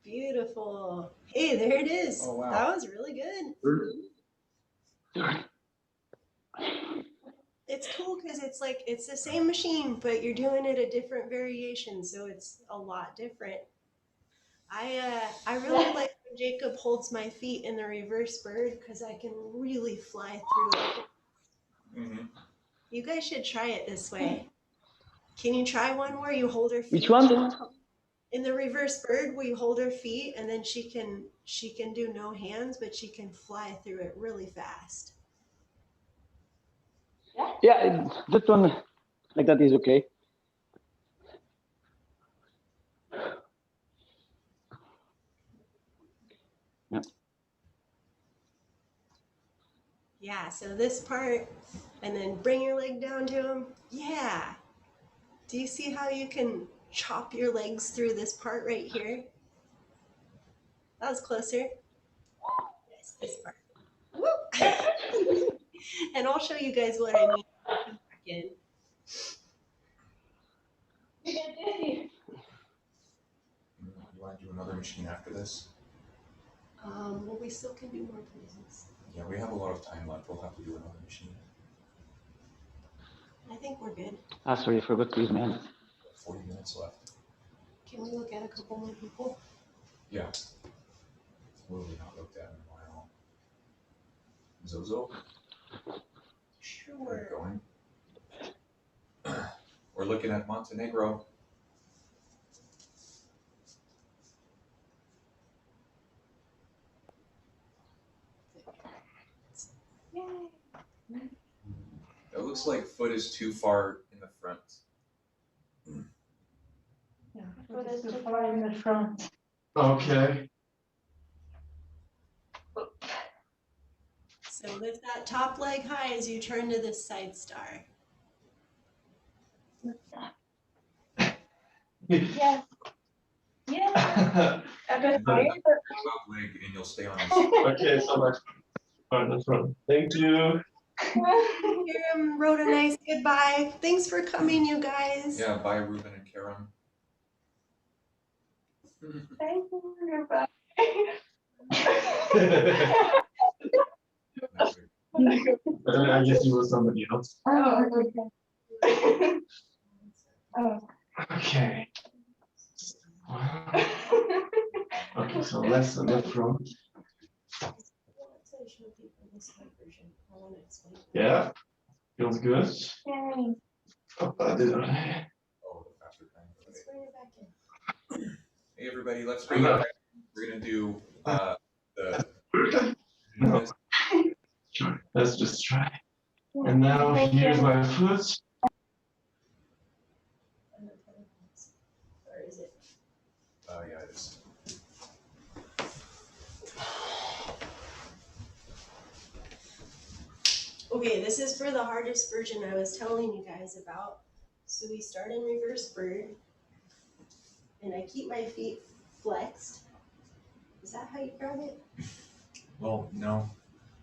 Beautiful. Hey, there it is. Oh, wow. That was really good. It's cool because it's like it's the same machine, but you're doing it a different variation, so it's a lot different. I really like when Jacob holds my feet in the reverse bird because I can really fly through it. Mm-hmm. You guys should try it this way. Can you try one where you hold her feet? Which one? In the reverse bird, where you hold her feet and then she can do no hands, but she can fly through it really fast. Yeah, that one like that is okay. Yeah. Yeah, so this part, and then bring your leg down to him. Yeah. Do you see how you can chop your legs through this part right here? That was closer. Yes, this part. Woo! And I'll show you guys what I mean. Back in. You want to do another machine after this? Well, we still can do more poses. Yeah, we have a lot of time left. We'll have to do another machine. I think we're good. Ah, sorry, I forgot to use my hand. 40 minutes left. Can we look at a couple more people? Yeah. What have we not looked at in a while? Zozo? Sure. Going. We're looking at Montenegro. Yay. It looks like foot is too far in the front. Foot is too far in the front. Okay. So lift that top leg high as you turn to this side star. Yes. Yeah. I got tired, but Top leg and you'll stay on this. Okay, so much. Alright, that's right. Thank you. Kiram wrote a nice goodbye. Thanks for coming, you guys. Yeah, bye Ruben and Karam. thank you. Goodbye. I guess you were somebody else. Oh, okay. Oh. Okay. Wow. Okay, so less than the front. Yeah. Feels good. Yay. Oh, I did it. Oh, the faster time. Let's bring it back in. Hey everybody, let's bring it back. We're gonna do the No. Sure. Let's just try. And now here's my foot. Or is it? oh yeah, it is. Okay, this is for the hardest version I was telling you guys about. So we start in reverse bird, and I keep my feet flexed. Is that how you grab it? Well, no.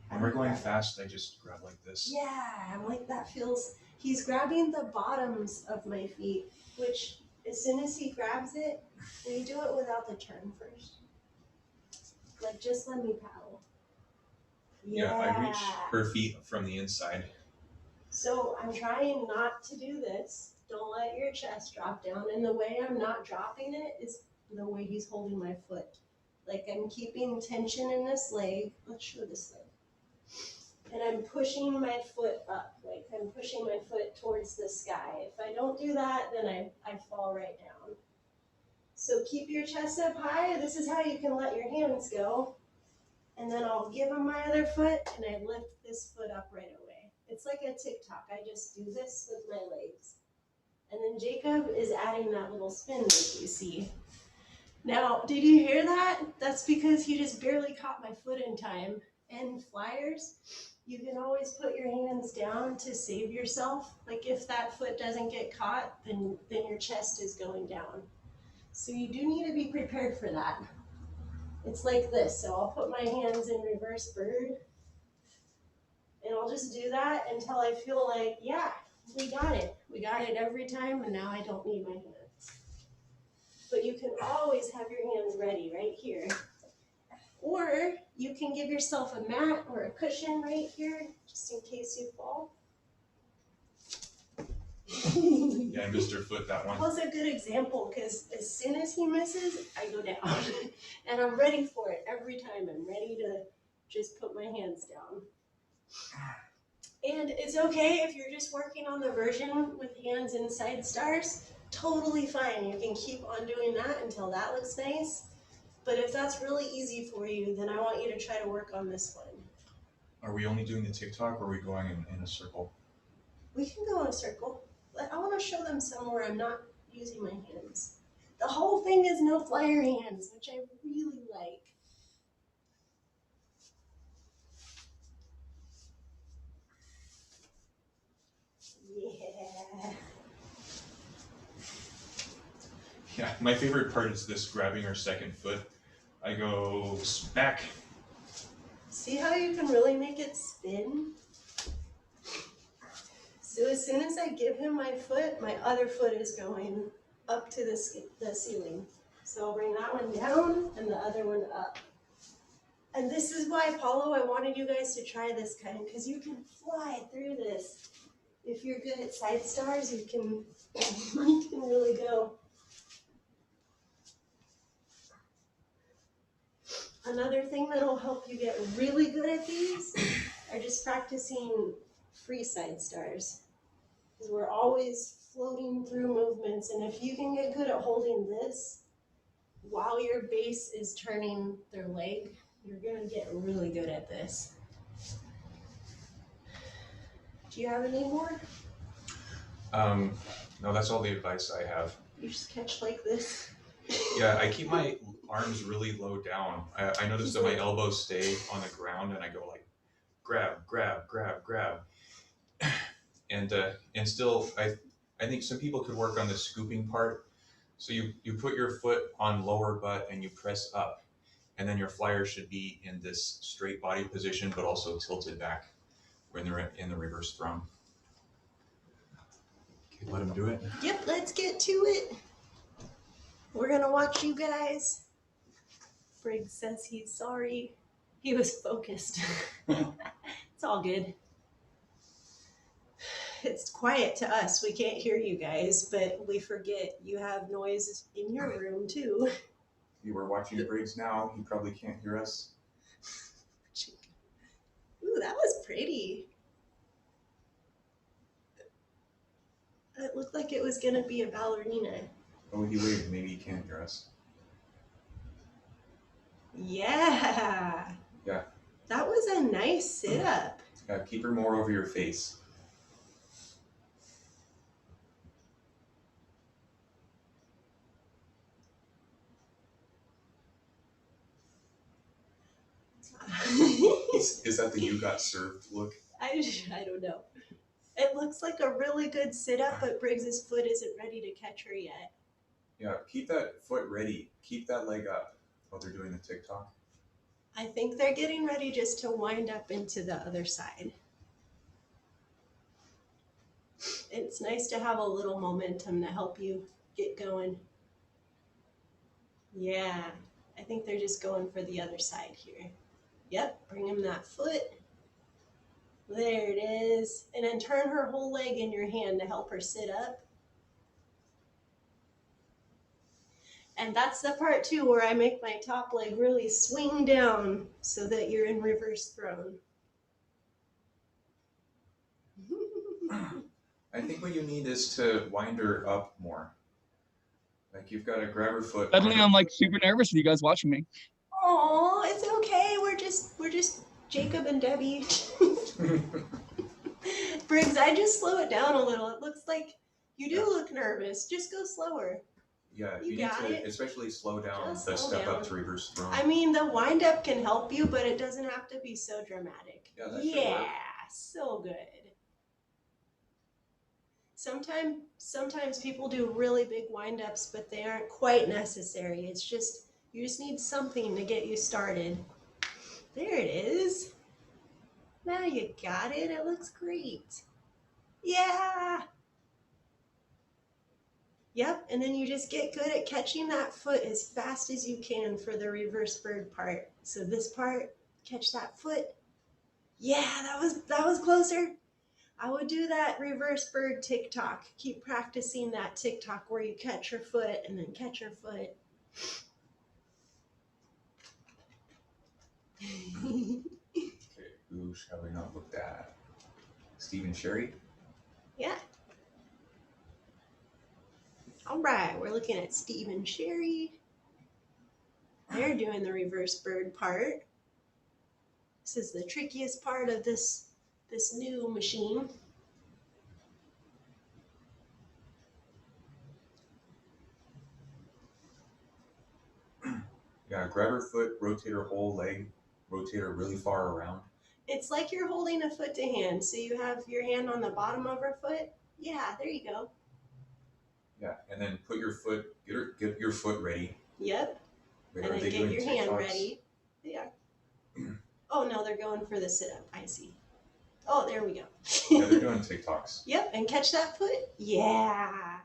When we're going fast, I just grab like this. Yeah, I'm like that feels, he's grabbing the bottoms of my feet, which as soon as he grabs it, we do it without the turn first. Like just let me paddle. Yeah, I reach her feet from the inside. So I'm trying not to do this. Don't let your chest drop down. And the way I'm not dropping it is the way he's holding my foot. Like I'm keeping tension in this leg. Let's show this leg. And I'm pushing my foot up. Like I'm pushing my foot towards the sky. If I don't do that, then I fall right down. So keep your chest up high. This is how you can let your hands go. And then I'll give him my other foot and I lift this foot up right away. It's like a TikTok. I just do this with my legs. And then Jacob is adding that little spin that you see. Now, did you hear that? That's because he just barely caught my foot in time. And flyers, you can always put your hands down to save yourself. Like if that foot doesn't get caught, then your chest is going down. So you do need to be prepared for that. It's like this. So I'll put my hands in reverse bird. And I'll just do that until I feel like, yeah, we got it. We got it every time, and now I don't need my hands. But you can always have your hands ready right here. Or you can give yourself a mat or a cushion right here, just in case you fall. Yeah, I missed her foot that one. That was a good example, because as soon as he misses, I go down. And I'm ready for it every time. I'm ready to just put my hands down. And it's okay if you're just working on the version with hands inside stars, totally fine. You can keep on doing that until that looks nice. But if that's really easy for you, then I want you to try to work on this one. Are we only doing the TikTok or are we going in a circle? We can go in a circle. I want to show them some where I'm not using my hands. The whole thing is no flyer hands, which I really like. Yeah. Yeah, my favorite part is this grabbing our second foot. I go smack. See how you can really make it spin? So as soon as I give him my foot, my other foot is going up to the ceiling. So I'll bring that one down and the other one up. And this is why, Apollo, I wanted you guys to try this kind, because you can fly through this. If you're good at side stars, you can really go. Another thing that'll help you get really good at these are just practicing free side stars. Because we're always floating through movements, and if you can get good at holding this while your base is turning their leg, you're gonna get really good at this. Do you have any more? No, that's all the advice I have. You just catch like this. Yeah, I keep my arms really low down. I notice that my elbows stay on the ground and I go like grab, grab, grab, grab. And still, I think some people could work on the scooping part. So you put your foot on lower butt and you press up. And then your flyer should be in this straight body position, but also tilted back when they're in the reverse thrown. Okay, let them do it. Yep, let's get to it. We're gonna watch you guys. Briggs says he's sorry. He was focused. It's all good. It's quiet to us. We can't hear you guys, but we forget you have noise in your room too. You were watching Briggs now. He probably can't hear us. Ooh, that was pretty. It looked like it was gonna be a ballerina. Oh, he waved. Maybe he can't hear us. Yeah. Yeah. That was a nice sit-up. Yeah, keep her more over your face. Is that the you got served look? I don't know. It looks like a really good sit-up, but Briggs's foot isn't ready to catch her yet. Yeah, keep that foot ready. Keep that leg up while they're doing the TikTok. I think they're getting ready just to wind up into the other side. It's nice to have a little momentum to help you get going. Yeah, I think they're just going for the other side here. Yep, bring him that foot. There it is. And then turn her whole leg in your hand to help her sit up. And that's the part too where I make my top leg really swing down so that you're in reverse thrown. I think what you need is to wind her up more. Like you've got to grab her foot. Suddenly I'm like super nervous with you guys watching me. Oh, it's okay. We're just Jacob and Debbie. Briggs, I just slow it down a little. It looks like you do look nervous. Just go slower. Yeah, You you need got to it. especially slow down Just the slow step down. up to reverse thrown. I mean, the wind up can help you, but it doesn't have to be so dramatic. Yeah, that should Yeah, work. so good. Sometimes people do really big wind ups, but they aren't quite necessary. It's just, you just need something to get you started. There it is. Now you got it. It looks great. Yeah. Yep, and then you just get good at catching that foot as fast as you can for the reverse bird part. So this part, catch that foot. Yeah, that was closer. I would do that reverse bird TikTok. Keep practicing that TikTok where you catch your foot and then catch your foot. Okay, who shall we not look at? Steve and Sherry? Yeah. All right, we're looking at Steve and Sherry. They're doing the reverse bird part. This is the trickiest part of this new machine. Yeah, grab her foot, rotate her whole leg, rotate her really far around. It's like you're holding a foot to hand. So you have your hand on the bottom of her foot. Yeah, there you go. Yeah, and then put your foot, get your foot ready. Yep. Wait, And are then they get doing your hand TikToks? ready. Yeah. Oh no, they're going for the sit up. I see. Oh, there we go. Yeah, they're doing TikToks. Yep, and catch that foot. Yeah.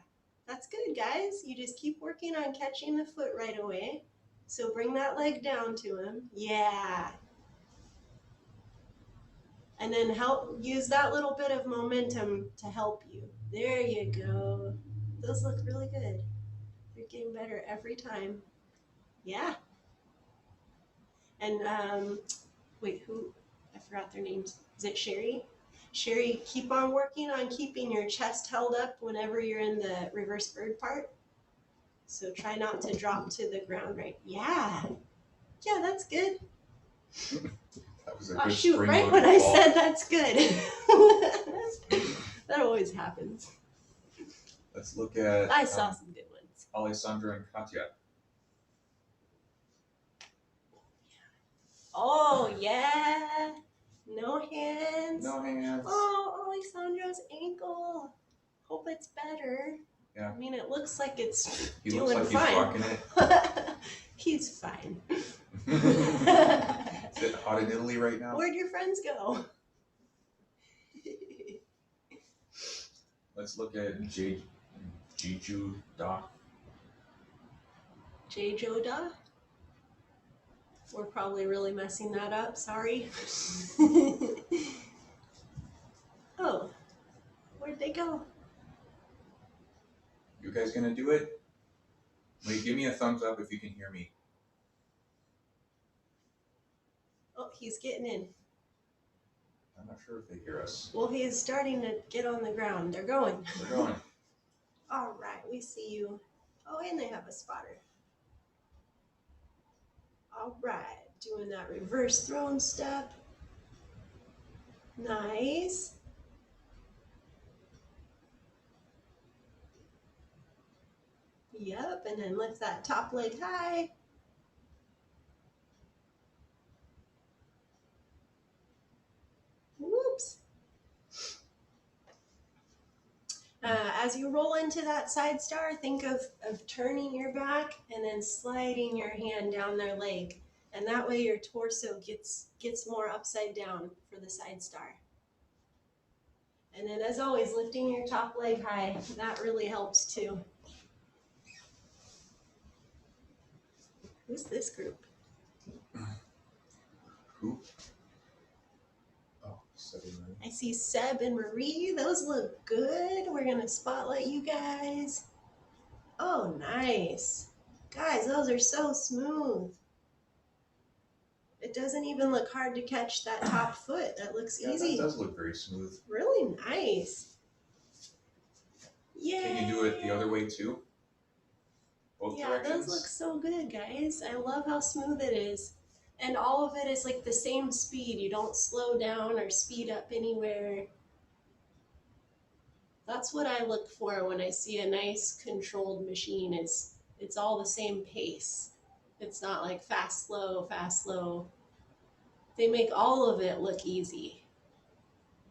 That's good, guys. You just keep working on catching the foot right away. So bring that leg down to him. Yeah. And then use that little bit of momentum to help you. There you go. Those look really good. They're getting better every time. Yeah. And wait, who? I forgot their names. Is it Sherry? Sherry, keep on working on keeping your chest held up whenever you're in the reverse bird part. So try not to drop to the ground, right? Yeah. Yeah, that's good. That was a Oh, good shoot, right spring-loaded when I fall. said that's good. That always happens. Let's look at I saw some good ones. Alessandra and Katya. Oh, yeah. No hands. No hands. Oh, Alessandra's ankle. Hope it's better. Yeah. I mean, it looks like it's He doing looks like fine. he's rocking it. He's fine. Is it hot in Italy right now? Where'd your friends go? Let's look at Jeju Da. Jejoda? We're probably really messing that up. Sorry. Oh, where'd they go? You guys gonna do it? Wait, give me a thumbs up if you can hear me. Oh, he's getting in. I'm not sure if they hear us. Well, he is starting to get on the ground. They're going. They're going. All right, we see you. Oh, and they have a spotter. All right, doing that reverse throne step. Nice. Yep, and then lift that top leg high. Whoops. As you roll into that side star, think of turning your back and then sliding your hand down their leg. And that way your torso gets more upside down for the side star. And then as always, lifting your top leg high, that really helps too. Who's this group? Who? Oh, Seb and Marie. I see Seb and Marie. Those look good. We're going to spotlight you guys. Oh, nice. Guys, those are so smooth. It doesn't even look hard to catch that top foot. That looks easy. That does look very smooth. Really nice. Yeah. Can you do it the other way too? Both directions? Those look so good, guys. I love how smooth it is. And all of it is like the same speed. You don't slow down or speed up anywhere. That's what I look for when I see a nice controlled machine. It's all the same pace. It's not like fast, slow, fast, slow. They make all of it look easy.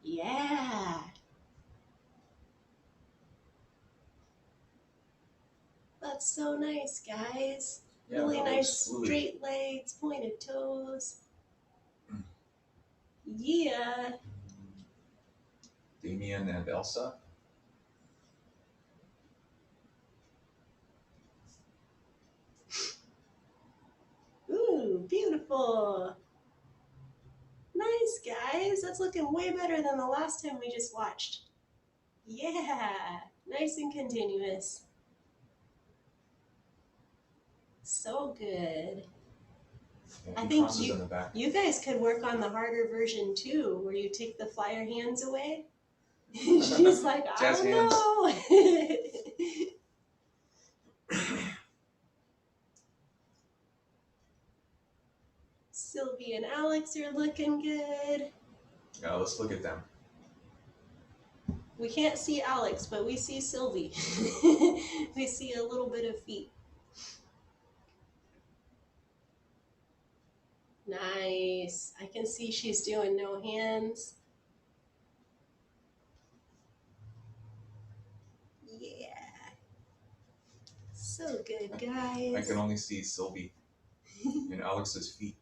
Yeah. That's so nice, guys. Yeah, Really that nice looks fluid. straight legs, pointed toes. Yeah. Damien and Elsa. Ooh, beautiful. Nice, guys. That's looking way better than the last time we just watched. Yeah, nice and continuous. So good. Yeah, I he think tosses in the back. you guys could work on the harder version too, where you take the flyer hands away. She's like, I Jazz don't hands. know. Sylvie and Alex are looking good. Yeah, let's look at them. We can't see Alex, but we see Sylvie. We see a little bit of feet. Nice. I can see she's doing no hands. Yeah. So good, guys. I can only see Sylvie and Alex's feet.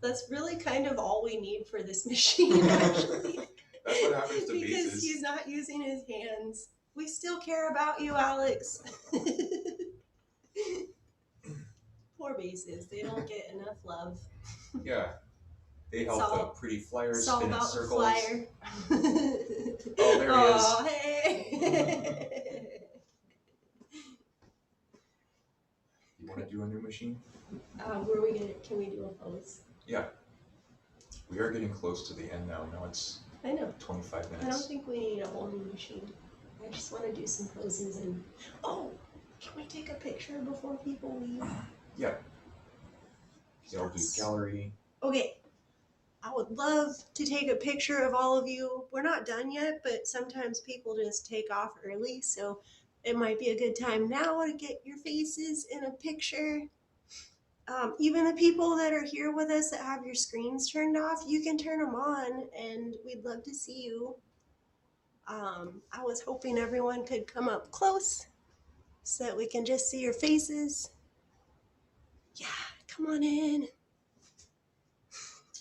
That's really kind of all we need for this machine, actually. That's what happens to Because bases. he's not using his hands. We still care about you, Alex. Poor bases. They don't get enough love. Yeah. They It's help the all- pretty flyers It's all spin in about the circles. flyer. Oh, there he is. Oh, hey. You want to do a new machine? Where we gonna? Can we do a pose? Yeah. We are getting close to the end now. Now it's I know. 25 I don't minutes. think we need a whole new machine. I just want to do some poses and. Oh, can we take a picture before people leave? Yeah. They'll do gallery. Okay. I would love to take a picture of all of you. We're not done yet, but sometimes people just take off early, so it might be a good time now to get your faces in a picture. Even the people that are here with us that have your screens turned off, you can turn them on, and we'd love to see you. I was hoping everyone could come up close so that we can just see your faces. Yeah, come on in.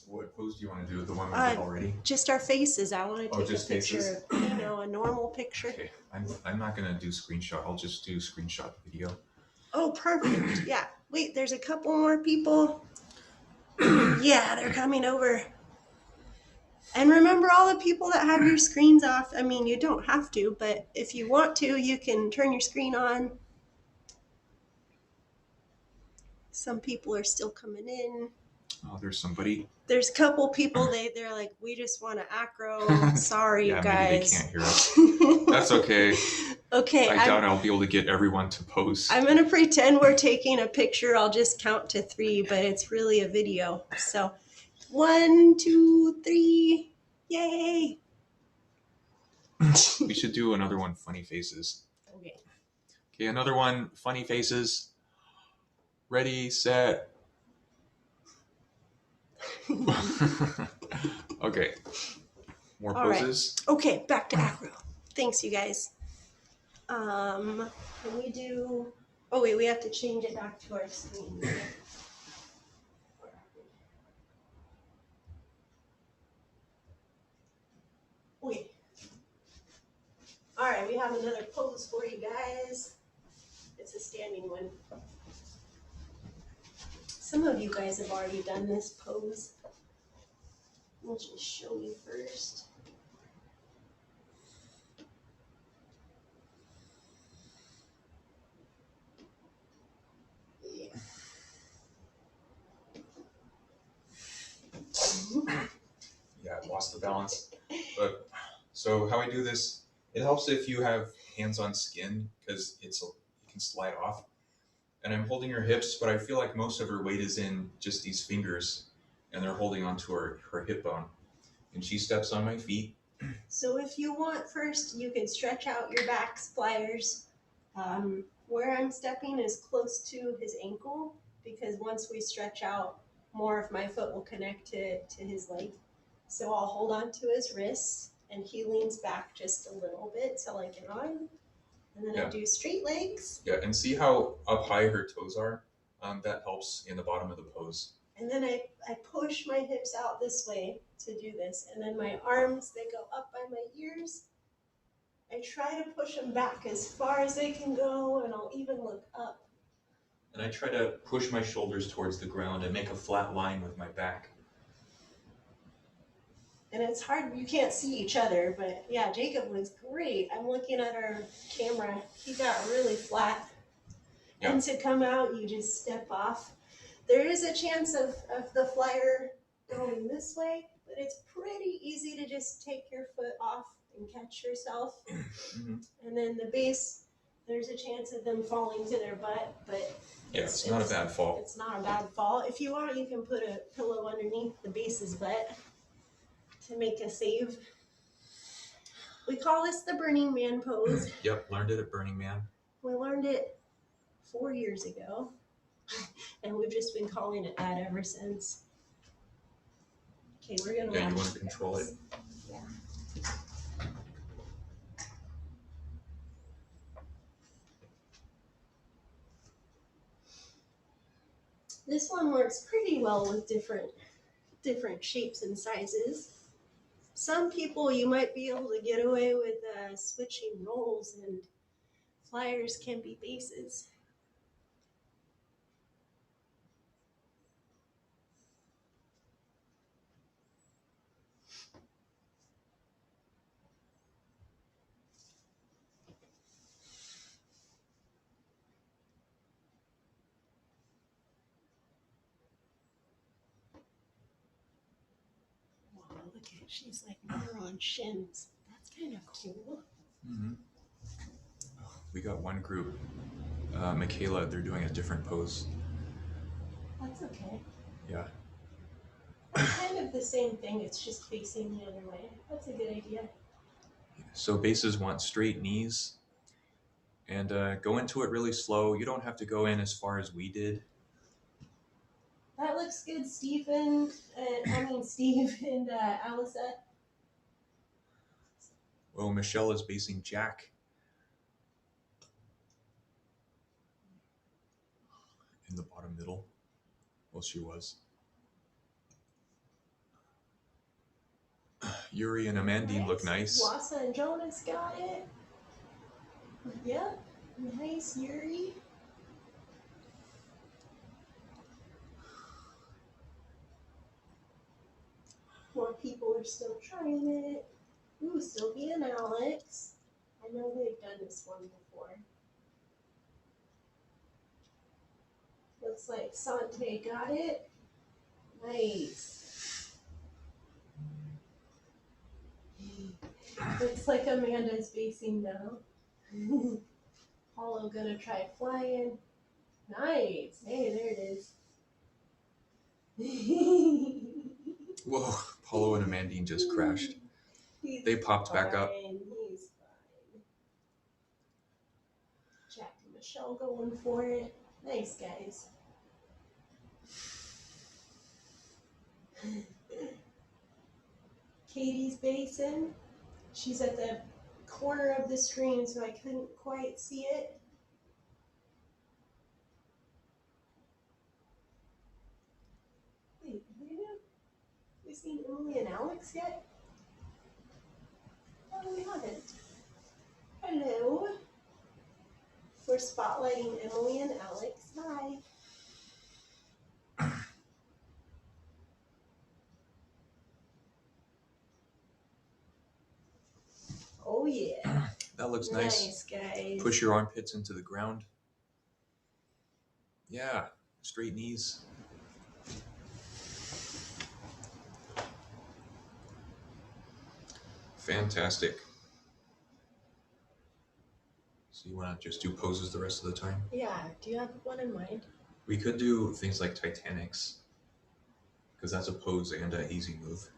What pose do you want to do? The one we did already? Just our faces. I want to take just a picture faces? of, a normal picture. Okay. I'm not going to do screenshot. I'll just do screenshot video. Oh, perfect. Yeah. Wait, there's a couple more people. Yeah, they're coming over. And remember all the people that have your screens off. I mean, you don't have to, but if you want to, you can turn your screen on. Some people are still coming in. Oh, there's somebody. There's a couple people, they're like, we just want to acro. Sorry, Yeah, guys. maybe they can't hear us. That's okay. Okay. I doubt I'll be able to get everyone to pose. I'm going to pretend we're taking a picture. I'll just count to 3, but it's really a video. So 1, 2, 3. Yay. We should do another one, funny faces. Okay. Okay, another one, funny faces. Ready, set. Okay. More All right. poses. Okay, back to acro. Thanks, you guys. Can we do... Oh, wait, we have to change it back to our screen. Okay. All right, we have another pose for you guys. It's a standing one. Some of you guys have already done this pose. We'll just show you first. Yeah, I lost the balance. But so how I do this, it helps if you have hands on skin because it can slide off. And I'm holding her hips, but I feel like most of her weight is in just these fingers, and they're holding onto her hip bone. And she steps on my feet. So if you want first, you can stretch out your back spliers. Where I'm stepping is close to his ankle because once we stretch out, more of my foot will connect to his leg. So I'll hold on to his wrists and he leans back just a little bit till I get on. And then I do straight legs. Yeah, and see how up high her toes are? That helps in the bottom of the pose. And then I push my hips out this way to do this. And then my arms, they go up by my ears. I try to push them back as far as they can go, and I'll even look up. And I try to push my shoulders towards the ground and make a flat line with my back. And it's hard, you can't see each other, but yeah, Jacob was great. I'm looking at our camera. He got really flat. Yeah. And to come out, you just step off. There is a chance of the flyer going this way, but it's pretty easy to just take your foot off and catch yourself. Mm-hmm. And then the base, there's a chance of them falling to their butt, but yeah, it's not a bad fall. It's not a bad fall. If you want, you can put a pillow underneath the base's butt to make a save. We call this the Burning Man pose. Yep, learned it at Burning Man. We learned it 4 years ago. And we've just been calling it that ever since. Okay, we're gonna Yeah, you watch want to control it. Yeah. This one works pretty well with different shapes and sizes. Some people you might be able to get away with switching roles, and flyers can be bases. Wow, look at, she's like more on shins. That's kind of cool. Mm-hmm. We got one group, Michaela, they're doing a different pose. That's okay. Yeah. It's kind of the same thing, it's just facing the other way. That's a good idea. So bases want straight knees, and go into it really slow. You don't have to go in as far as we did. That looks good, Steve and Alyssa. Well, Michelle is basing Jack. In the bottom middle. Well, she was. Yuri and Amandine look nice. Wassa and Jonas got it. Yep. Nice, Yuri. More people are still trying it. Ooh, Sylvia and Alex. I know they've done this one before. Looks like Sante got it. Nice. Looks like Amanda's basing now. Paulo gonna try flying. Nice. Hey, there it is. Whoa, Paulo and Amandine just crashed. They popped back up. He's fine. Jack and Michelle going for it. Nice, guys. Katie's basing. She's at the corner of the screen, so I couldn't quite see it. Wait, have we seen Emily and Alex yet? No, we haven't. Hello. We're spotlighting Emily and Alex. Hi. Oh yeah. That looks nice. Nice, guys. Push your armpits into the ground. Yeah, straight knees. Fantastic. So you want to just do poses the rest of the time? Yeah, do you have one in mind? We could do things like Titanics, because that's a pose and an easy move.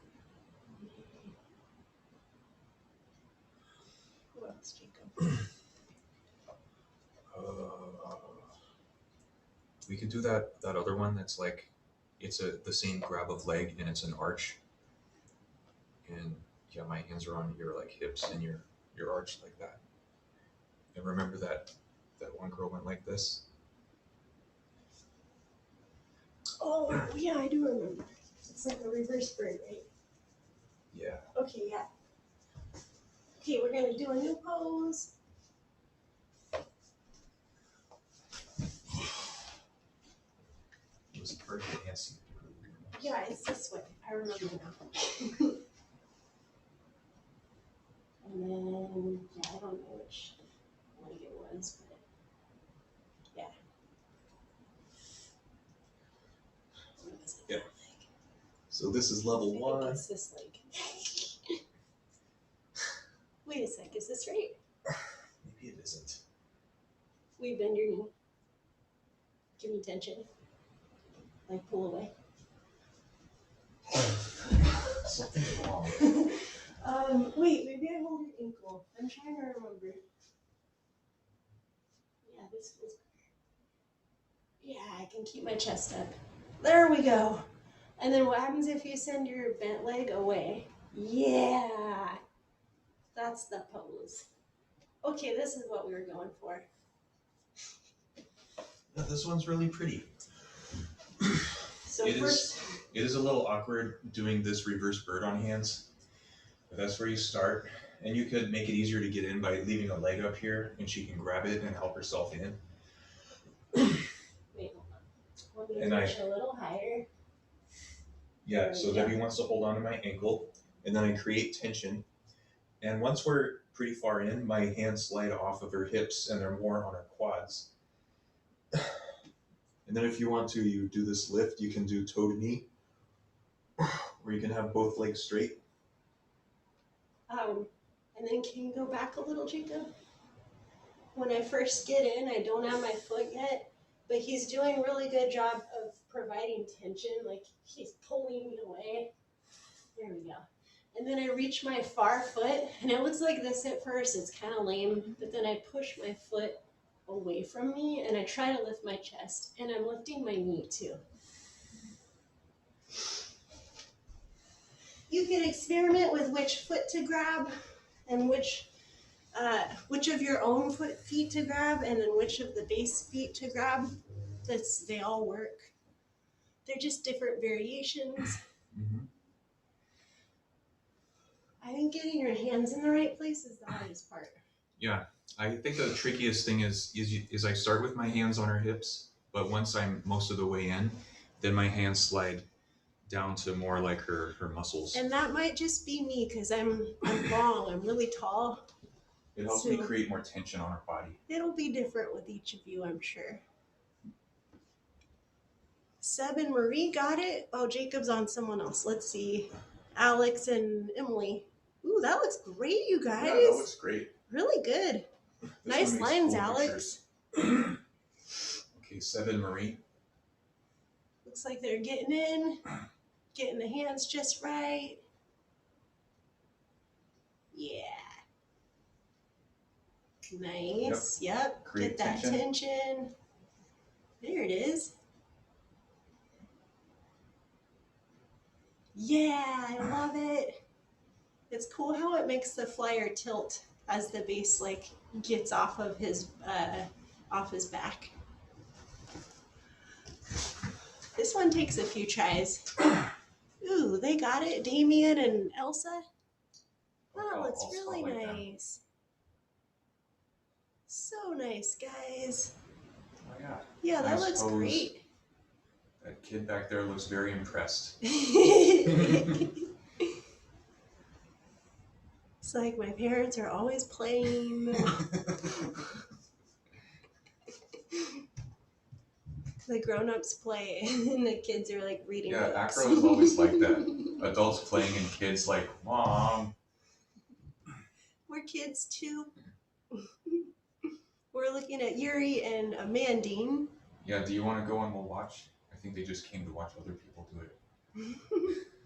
Who else, Jacob? We could do that other one that's like, it's the same grab of leg and it's an arch. And yeah, my hands are on your like hips and your arch like that. And remember that one girl went like this? Oh, yeah, I do remember. It's like a reverse bird, right? Yeah. Okay, yeah. Okay, we're gonna do a new pose. It was perfect, yes. Yeah, it's this way. I remember now. And then, yeah, I don't know which leg it was, but yeah. What was it? Yeah. So this is level I think one. it's this leg. Wait a sec, is this right? Maybe it isn't. Wait, bend your knee. Give me tension. Like pull away. Something's wrong. Wait, maybe I hold your ankle. I'm trying to remember. Yeah, this feels Yeah, I can keep my chest up. There we go. And then what happens if you send your bent leg away? Yeah, that's the pose. Okay, this is what we were going for. Now, this one's really pretty. So It first, is a little awkward doing this reverse bird on hands, but that's where you start. And you could make it easier to get in by leaving a leg up here, and she can grab it and help herself in. wait, hold on. Let me And I- push a little higher. Yeah, so Debbie wants to hold on to my ankle, and then I create tension. And once we're pretty far in, my hands slide off of her hips, and they're more on her quads. And then if you want to, you do this lift, you can do toe to knee, or you can have both legs straight. And then can you go back a little, Jacob? When I first get in, I don't have my foot yet, but he's doing a really good job of providing tension, like he's pulling me away. There we go. And then I reach my far foot, and it looks like this at first, it's kind of lame, but then I push my foot away from me, and I try to lift my chest, and I'm lifting my knee too. You can experiment with which foot to grab, and which of your own feet to grab, and then which of the base feet to grab. They all work. They're just different variations. Mm-hmm. I think getting your hands in the right place is the hardest part. Yeah, I think the trickiest thing is I start with my hands on her hips, but once I'm most of the way in, then my hands slide down to more like her muscles. And that might just be me because I'm long. I'm really tall. It helps me create more tension on her body. It'll be different with each of you, I'm sure. Seb and Marie got it. Oh, Jacob's on someone else. Let's see. Alex and Emily. Ooh, that looks great, you guys. Yeah, that looks great. Really good. This Nice one makes lines, cool Alex. pictures. Okay, Seb and Marie. Looks like they're getting in, getting the hands just right. Yeah. Nice. Yep. Create Get that tension. There it is. Yeah, I love it. It's cool how it makes the flyer tilt as the base gets off of his back. This one takes a few tries. Ooh, they got it, Damien and Elsa. That looks really nice. So nice, guys. Oh yeah. Yeah, that Nice looks pose. great. That kid back there looks very impressed. It's like my parents are always playing. The grown-ups play and the kids are like reading Yeah, books. Acro is always like that. Adults playing and kids like, Mom. We're kids too. We're looking at Yuri and Amandine. Yeah, do you want to go and we'll watch? I think they just came to watch other people do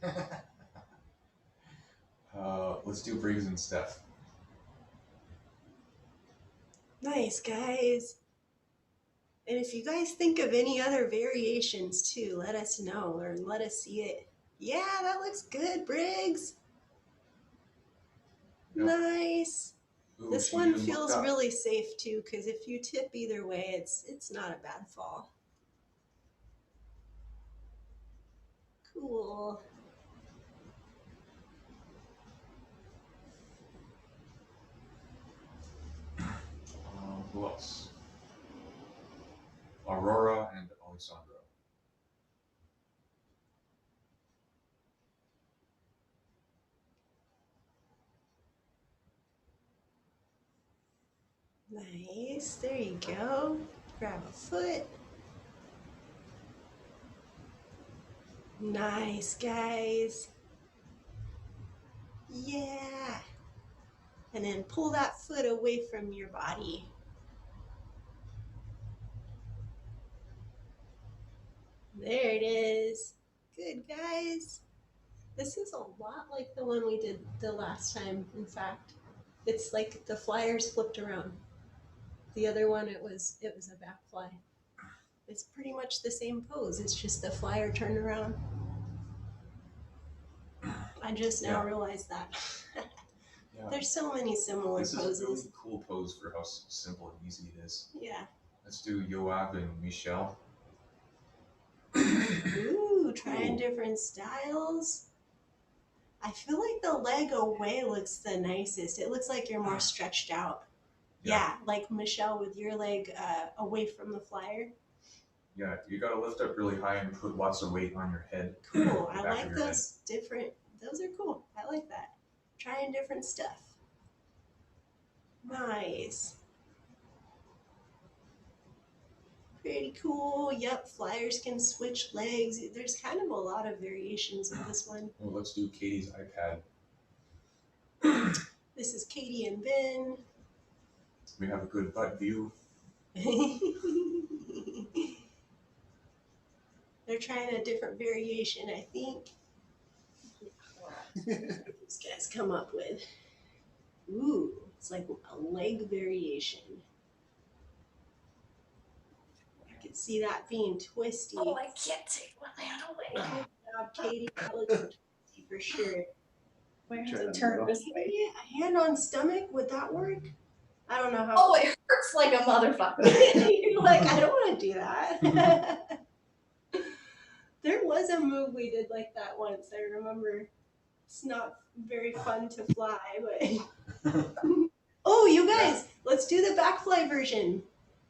it. Let's do Briggs and Steph. Nice, guys. And if you guys think of any other variations too, let us know or let us see it. Yeah, that looks good, Briggs. Yep. Nice. Ooh, This she one even feels looked up. really safe too, because if you tip either way, it's not a bad fall. Cool. Who else? Aurora and Alessandro. Nice. There you go. Grab a foot. Nice, guys. Yeah. And then pull that foot away from your body. There it is. Good, guys. This is a lot like the one we did the last time, in fact. It's like the flyers flipped around. The other one, it was a back fly. It's pretty much the same pose. It's just the flyer turned around. I just now realized that. Yeah. There's so many similar This poses. is a really cool pose for how simple and easy it is. Yeah. Let's do Yoav and Michelle. Ooh, trying different styles. I feel like the leg away looks the nicest. It looks like you're more stretched out. Yeah, like Michelle with your leg away from the flyer. Yeah, you gotta lift up really high and put lots of weight on your head. Cool. the I back of like your those different. Those are cool. I like that. Trying different stuff. Nice. Pretty cool. Yep, flyers can switch legs. There's kind of a lot of variations of this one. Well, let's do Katie's iPad. This is Katie and Ben. We have a good butt view. They're trying a different variation, I think. These guys come up with. Ooh, it's like a leg variation. I can see that being twisty. Oh, I can't take one hand away. Good job, Katie. That looks twisty for sure. I have to turn this way. Maybe a hand on stomach, would that work? I don't know how. Oh, it hurts like a motherfucker. You're like, I don't want to do that. There was a move we did like that once. I remember. It's not very fun to fly, but. Oh, you guys, let's do the back fly version.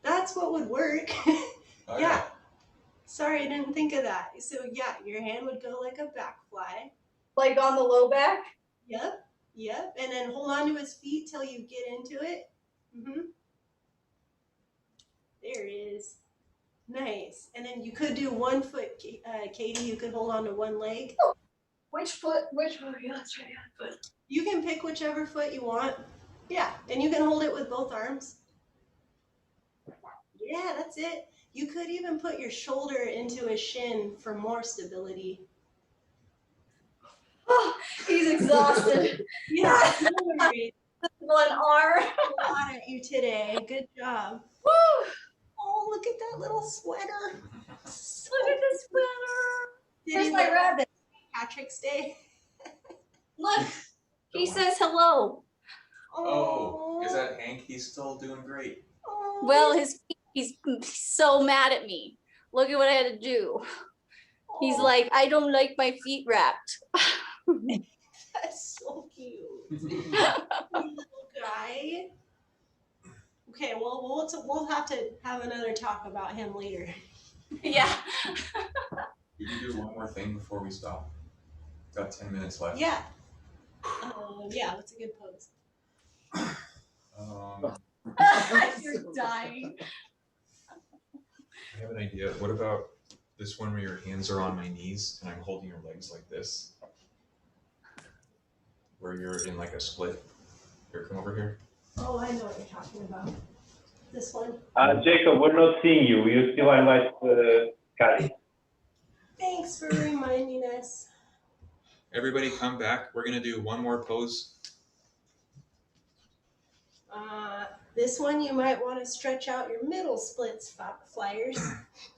That's what would work. Oh, Yeah. Sorry, I didn't think of that. So yeah, your hand would go like a back fly. Like on the low back? Yep. Yep. And then hold on to his feet till you get into it. There it is. Nice. And then you could do 1 foot, Katie. You could hold on to one leg. Which foot? Which foot? Yeah, that's right. Yeah, foot. You can pick whichever foot you want. Yeah. And you can hold it with both arms. Yeah, that's it. You could even put your shoulder into his shin for more stability. Oh, he's exhausted. Yeah. No worries. One arm. On at you today. Good job. Woo! Oh, look at that little sweater. Look at this sweater. Did Where's he my look rabbit? Patrick's Day? Look, he says hello. Oh, is that Hank? He's still doing great. Oh, Well, he's so mad at me. Look at what I had to do. He's like, I don't like my feet wrapped. that's so cute. Little guy. Okay, well, we'll have to have another talk about him later. Yeah. We can do one more thing before we stop. Got 10 minutes left. Yeah. Yeah, that's a good pose. You're dying. I have an idea. What about this one where your hands are on my knees and I'm holding your legs like this? Where you're in like a split. Here, come over here. Oh, I know what you're talking about. This one. Jacob, we're not seeing you. You still highlight Kali. Thanks for reminding us. Everybody come back. We're going to do one more pose. This one you might want to stretch out your middle splits, flyers.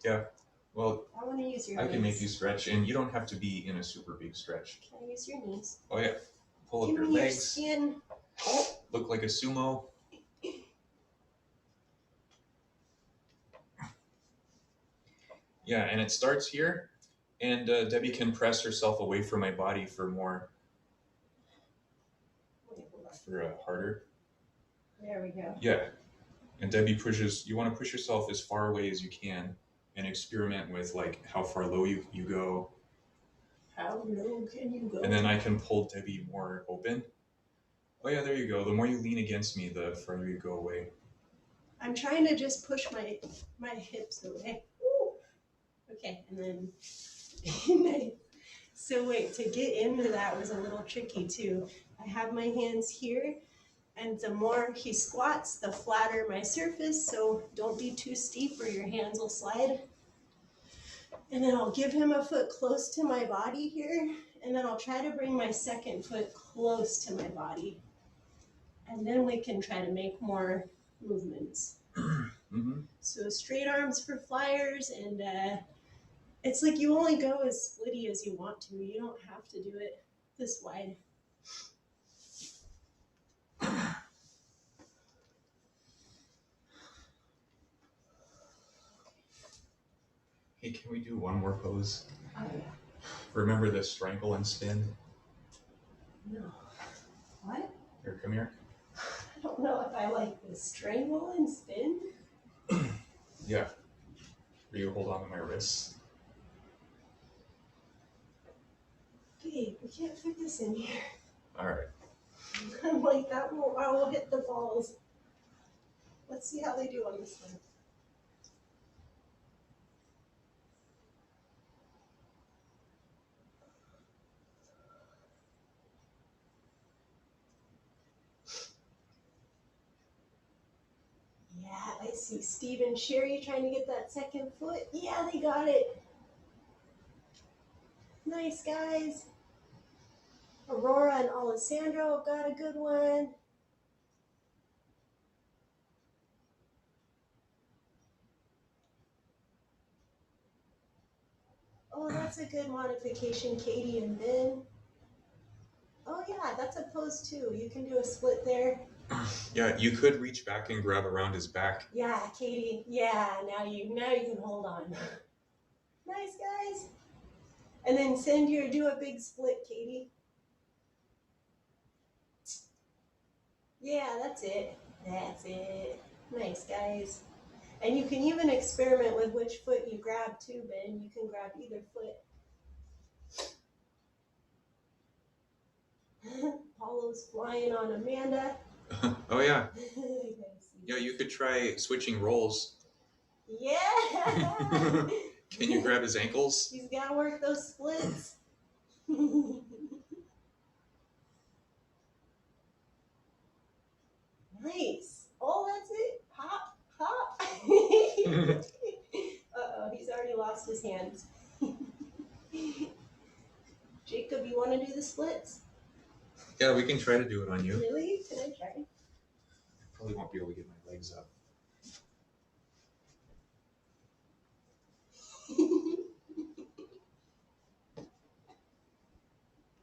Yeah. Well, I want to use your I knees. can make you stretch, and you don't have to be in a super big stretch. Can I use your knees? Oh, yeah. Pull up Give your me your legs. skin. Look like a sumo. Yeah, and it starts here, and Debbie can press herself away from my body for more, for harder. There we go. Yeah, and Debbie pushes, you want to push yourself as far away as you can and experiment with like how far low you go. How low can you go? And then I can pull Debbie more open. Oh yeah, there you go. The more you lean against me, the further you go away. I'm trying to just push my hips away. Ooh. Okay, and then nice. So wait, to get into that was a little tricky too. I have my hands here, and the more he squats, the flatter my surface, so don't be too steep or your hands will slide. And then I'll give him a foot close to my body here, and then I'll try to bring my second foot close to my body. And then we can try to make more movements. Mm-hmm. So straight arms for flyers, and it's like you only go as splitty as you want to. You don't have to do it this wide. Hey, can we do one more pose? Oh yeah. Remember the strangle and spin? No. What? Here, come here. I don't know if I like the strangle and spin. Yeah. Or you hold on to my wrists. Babe, we can't fit this in here. All right. I'm like, I will hit the balls. Let's see how they do on this one. Yeah, I see Steve and Sherry trying to get that second foot. Yeah, they got it. Nice, guys. Aurora and Alessandro got a good one. Oh, that's a good modification, Katie and Ben. Oh yeah, that's a pose too. You can do a split there. Yeah, you could reach back and grab around his back. Yeah, Katie. Yeah, now you can hold on. Nice, guys. And then do a big split, Katie. Yeah, that's it. That's it. Nice, guys. And you can even experiment with which foot you grab too, Ben. You can grab either foot. Paulo's flying on Amanda. Oh yeah. Yeah, you could try switching roles. Yeah. Can you grab his ankles? He's got to work those splits. Nice. Oh, that's it. Hop, hop. Uh-oh, he's already lost his hands. Jacob, you want to do the splits? Yeah, we can try to do it on you. Really? Can I try? Probably won't be able to get my legs up.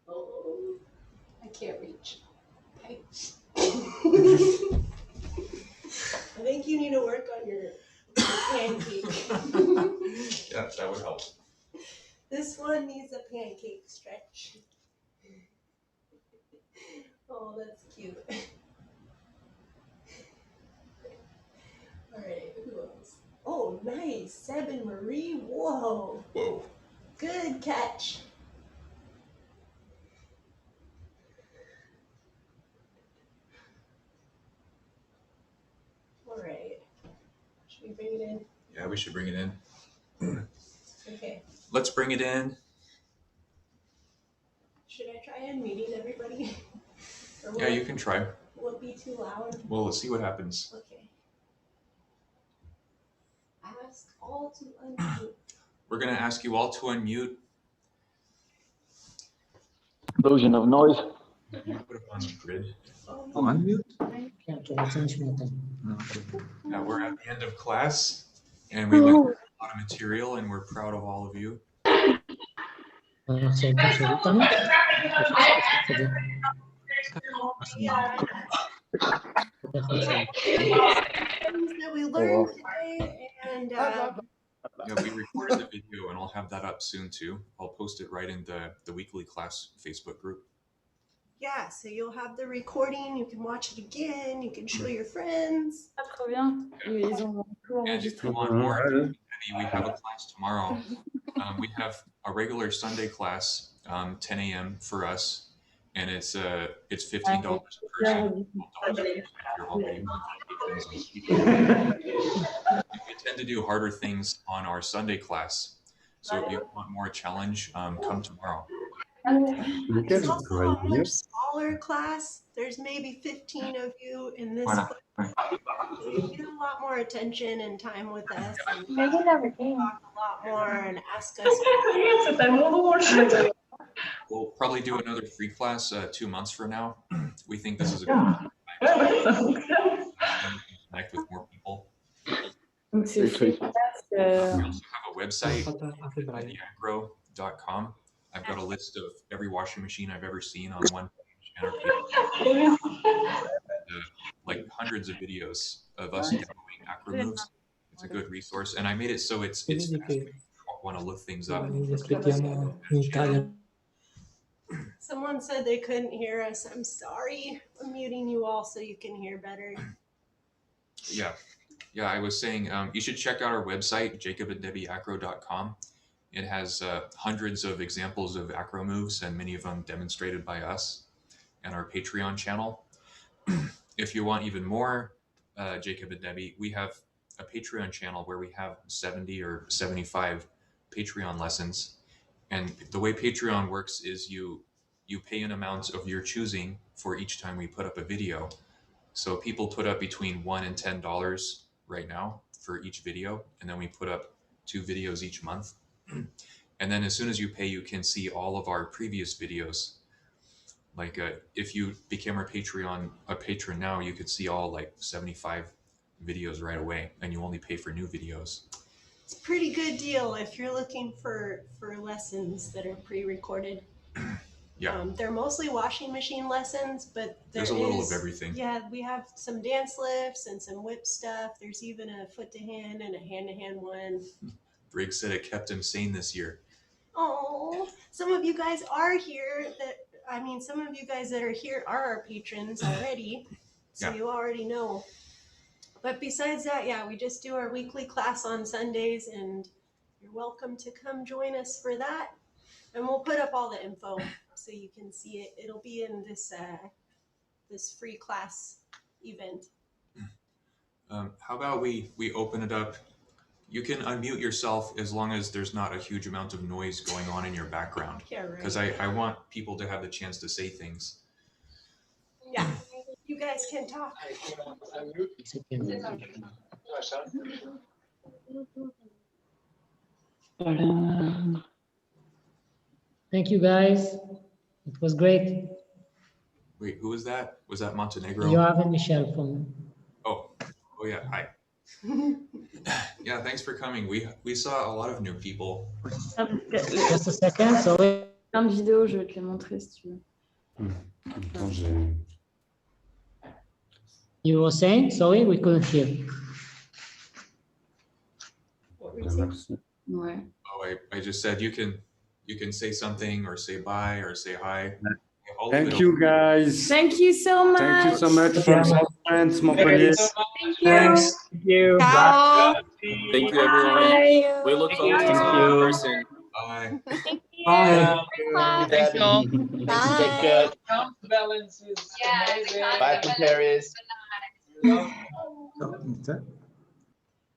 Oh, I can't reach. Okay. I think you need to work on your pancake. Yeah, that would help. This one needs a pancake stretch. Oh, that's cute. All right, who else? Oh, nice. Seb and Marie. Whoa. Whoa. Good catch. All right. Should we bring it in? Yeah, we should bring it in. Okay. Let's bring it in. Should I try unmuting everybody? Or will Yeah, you can try. Will it be too loud? Well, let's see what happens. Okay. Ask all to unmute. We're going to ask you all to unmute. Explosion of noise. You put it on the grid. Oh, unmute? Yeah, we're at the end of class, and we went through a lot of material, and we're proud of all of you. Things that we learned today, and Yeah, we recorded the video, and I'll have that up soon too. I'll post it right in the weekly class Facebook group. yeah, so you'll have the recording. You can watch it again. You can show your friends. Trop bien. And if you want more activity, we have a class tomorrow. We have a regular Sunday class, 10 a.m. for us, and it's $15 a person. $12 if you're already we tend to do harder things on our Sunday class. So if you want more challenge, come tomorrow. It's also a much smaller class. There's maybe 15 of you in this class. You get a lot more attention and time with us. And Megan never came. talk a lot more and ask us. We'll probably do another free class 2 months from now. We think this is a good time to connect with more people. Donc c'est presque. We also have a website, theacro.com. I've got a list of every washing machine I've ever seen on one page, and our page, like hundreds of videos of us demoing acro moves. It's a good resource, and I made it so it's fast when you want to look things up. Someone said they couldn't hear us. I'm sorry. I'm muting you all so you can hear better. Yeah, I was saying you should check out our website, jacobanddebbieacro.com. It has hundreds of examples of acro moves, and many of them demonstrated by us, and our Patreon channel. If you want even more Jacob and Debbie, we have a Patreon channel where we have 70 or 75 Patreon lessons. And the way Patreon works is you pay an amount of your choosing for each time we put up a video. So people put up between $1 and $10 right now for each video, and then we put up 2 videos each month. And then as soon as you pay, you can see all of our previous videos. Like if you became our patron now, you could see all like 75 videos right away, and you only pay for new videos. It's a pretty good deal if you're looking for lessons that are pre-recorded. Yeah. They're mostly washing machine lessons, but there's a little of everything. Yeah, we have some dance lifts and some whip stuff. There's even a foot to hand and a hand to hand one. Briggs said it kept him sane this year. Oh, some of you guys are here. Some of you guys that are here are our patrons already, so you already know. But besides that, yeah, we just do our weekly class on Sundays, and you're welcome to come join us for that. And we'll put up all the info so you can see it. It'll be in this free class event. How about we open it up? You can unmute yourself as long as there's not a huge amount of noise going on in your background. Yeah, right. Because I want people to have the chance to say things. Yeah, you guys can talk. Thank you, guys. It was great. Wait, who was that? Was that Montenegro? You have Michelle from. Oh yeah, hi. Yeah, thanks for coming. We saw a lot of new people. Just a second, sorry. Plein de vidéos, je vais te les montrer si tu veux. You were saying? Sorry, we couldn't hear. Ouais. Oh, I just said you can say something or say bye or say hi. Thank you, guys. Thank you so much. Thank you so much from my friends, Montpellier. Thank you. Thanks. Thank you. Ciao. Thank you, everyone. Bye. We look forward to seeing you in person. Bye. Bye. Thanks, all. Bye. Take care. Counterbalance is amazing. Bye from Paris.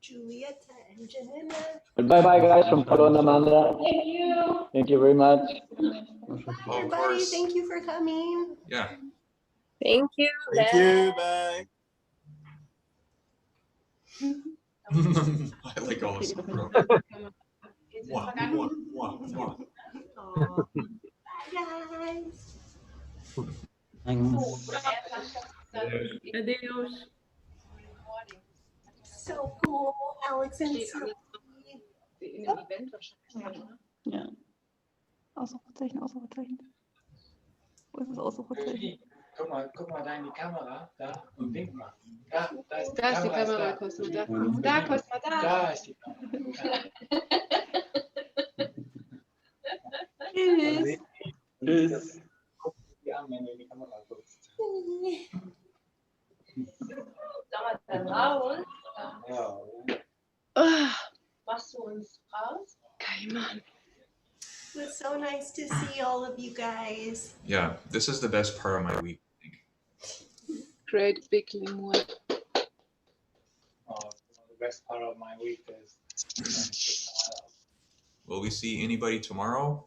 Julieta and Janina. Bye-bye, guys, from Paulo and Amanda. Thank you. Thank you very much. Bye, everybody. Thank you for coming. Yeah. Thank you. Thank you. Bye. I like all this. Bro. Mwah, mwah, mwah, mwah. Aw. Bye, guys. Adeus. So cool, Alex and Sophie. Ja. Ausrufezeichen, Ausrufezeichen. Wo ist das Ausrufezeichen? Guck mal da in die Kamera, da und wink mal. Da ist die Da ist die Kamera, Kamera, Cosmo, da. Da, Da, Cosmo, da. Da ist die Kamera. Tschüss. Tschüss. Guck die an, wenn du in die Kamera guckst. Ja. Machst du uns raus? Kaiman. It was so nice to see all of you guys. Yeah, this is the best part of my week. Great big limo. Oh, the best part of my week is Will we see anybody tomorrow?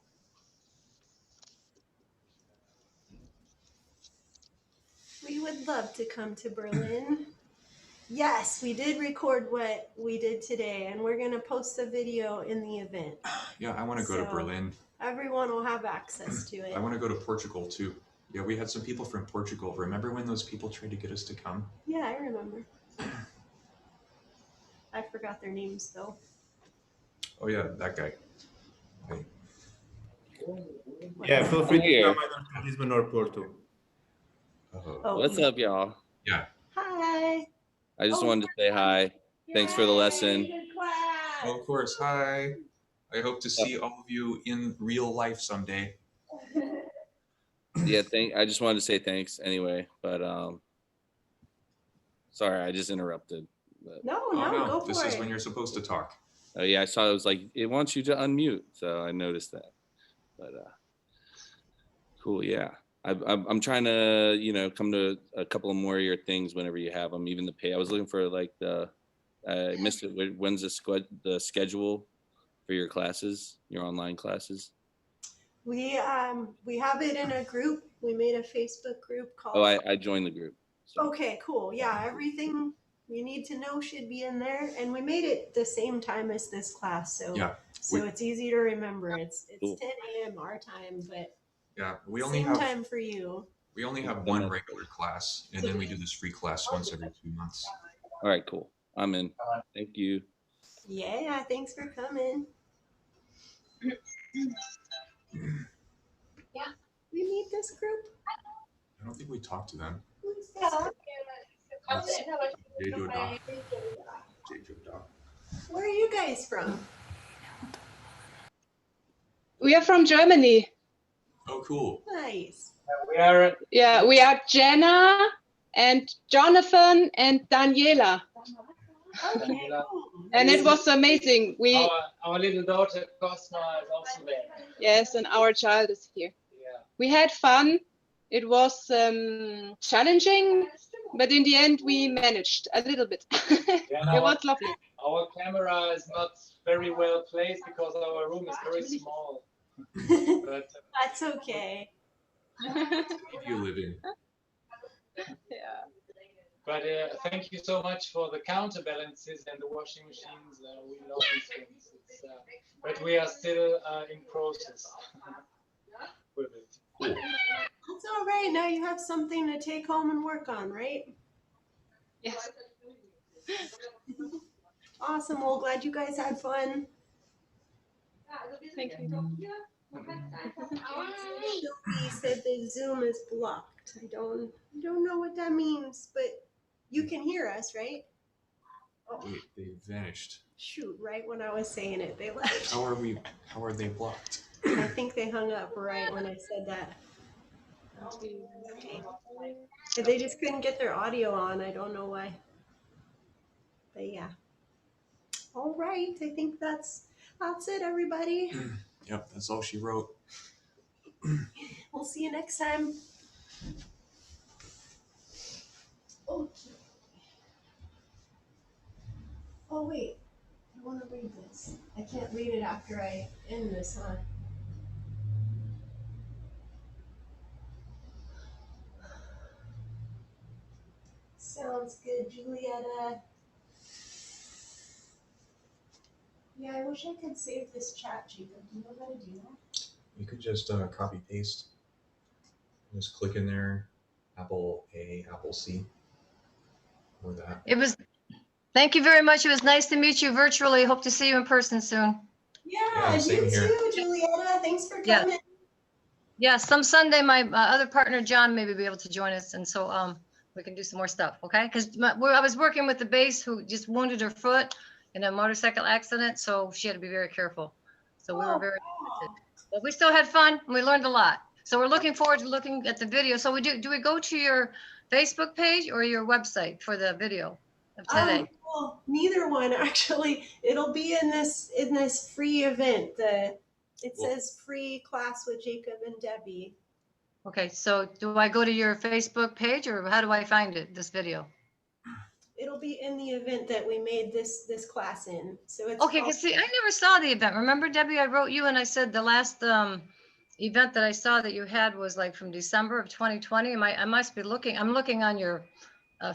We would love to come to Berlin. Yes, we did record what we did today, and we're going to post the video in the event. Yeah, I want to go to So- Berlin. Everyone will have access to it. I want to go to Portugal too. Yeah, we had some people from Portugal. Remember when those people tried to get us to come? Yeah, I remember. I forgot. forgot their names though. Oh yeah, that guy. Hey. Yeah, feel free to Here. come either to Lisbon or Porto. Oh, What's up, y'all? Yeah. Hi. I just wanted to say hi. Thanks for the lesson. Oh, of course. Hi. I hope to see all of you in real life someday. Yeah, I just wanted to say thanks anyway, but sorry, I just interrupted. But, No, Oh no, no, go for this is it. when you're supposed to talk. oh yeah, I saw it was like it wants you to unmute, so I noticed that. But cool, yeah. I'm trying to, you know, come to a couple of more of your things whenever you have them, even the pay. I was looking for like I missed it. When's the schedule for your classes, your online classes? We have it in a group. We made a Facebook group called. Oh, I joined the group. Okay, cool. Yeah, everything you need to know should be in there, and we made it the same time as this class, so Yeah. so it's easy to remember. It's Cool. 10 a.m. our time, but Yeah. We only same have time for you. we only have one regular class, and then we do this free class once every 2 months. All right, cool. I'm in. Thank you. Yeah, thanks for coming. Yeah, we need this group. I don't think we talked to them. Who's this group? Where are you guys from? We are from Germany. Oh, cool. Nice. We are Jenna and Jonathan and Daniela. Okay, cool. And it was amazing. Our little daughter Cosma is also there. Yes, and our child is here. We had fun. It was challenging, but in the end we managed a little bit. It was lovely. Our camera is not very well placed because our room is very small. But That's okay. If you live in. Yeah. But thank you so much for the counterbalances and the washing machines. We love these things. But we are still in process with it. Cool. That's all right. Now you have something to take home and work on, right? Yes. Awesome. Well, glad you guys had fun. Thank you. Shelby said the Zoom is blocked. I don't know what that means, but you can hear us, right? Oh, They vanished. shoot, right when I was saying it, they left. How are they blocked? I think they hung up right when I said that. Okay. They just couldn't get their audio on. I don't know why. But yeah. All right. I think that's it, everybody. Yep, that's all she wrote. We'll see you next time. Okay. Oh wait, I want to read this. I can't read it after I end this, huh? Sounds good, Julietta. Yeah, I wish I could save this chat, Jacob. Do you know how to do that? You could just copy paste. Just click in there, Apple A, Apple C, or that. Thank you very much. It was nice to meet you virtually. Hope to see you in person soon. Yeah, same you here. too, Julietta. Thanks for Yeah. coming. Yeah, some Sunday, my other partner, John, may be able to join us. And so we can do some more stuff, okay? Because I was working with the bass who just wounded her foot in a motorcycle accident. So she had to be very careful. So we were very excited. But we still had fun and we learned a lot. So we're looking forward to looking at the video. So do we go to your Facebook page or your website for the video of today? Well, neither one actually. It'll be in this free event. It says free class with Jacob and Debbie. Okay, so do I go to your Facebook page or how do I find it, this video? It'll be in the event that we made this class in. So it's Okay, because see, I never saw the event. Remember, Debbie, I wrote you and I said the last event that I saw that you had was like from December of 2020. I must be looking, I'm looking on your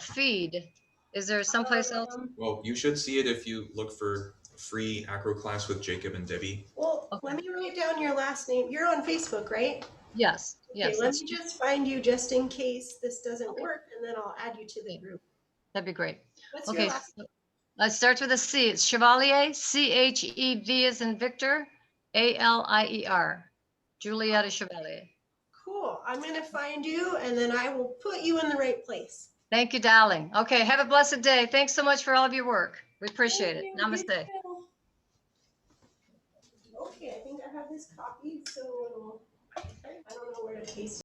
feed. Is there someplace else? Well, you should see it if you look for free acro class with Jacob and Debbie. Well, let me write down your last name. You're on Facebook, right? Yes, Okay, yes. let me just find you just in case this doesn't work, and then I'll add you to the group. That'd be great. What's Okay, your last name? It starts with a C. It's Chevalier, C-H-E-V as in Victor, A-L-I-E-R. Julietta Chevalier. Cool. I'm going to find you and then I will put you in the right place. Thank you, darling. Okay, have a blessed day. Thanks so much for all of your work. We appreciate it. Namaste. Okay, I think I have this copied, so I don't know where to paste it.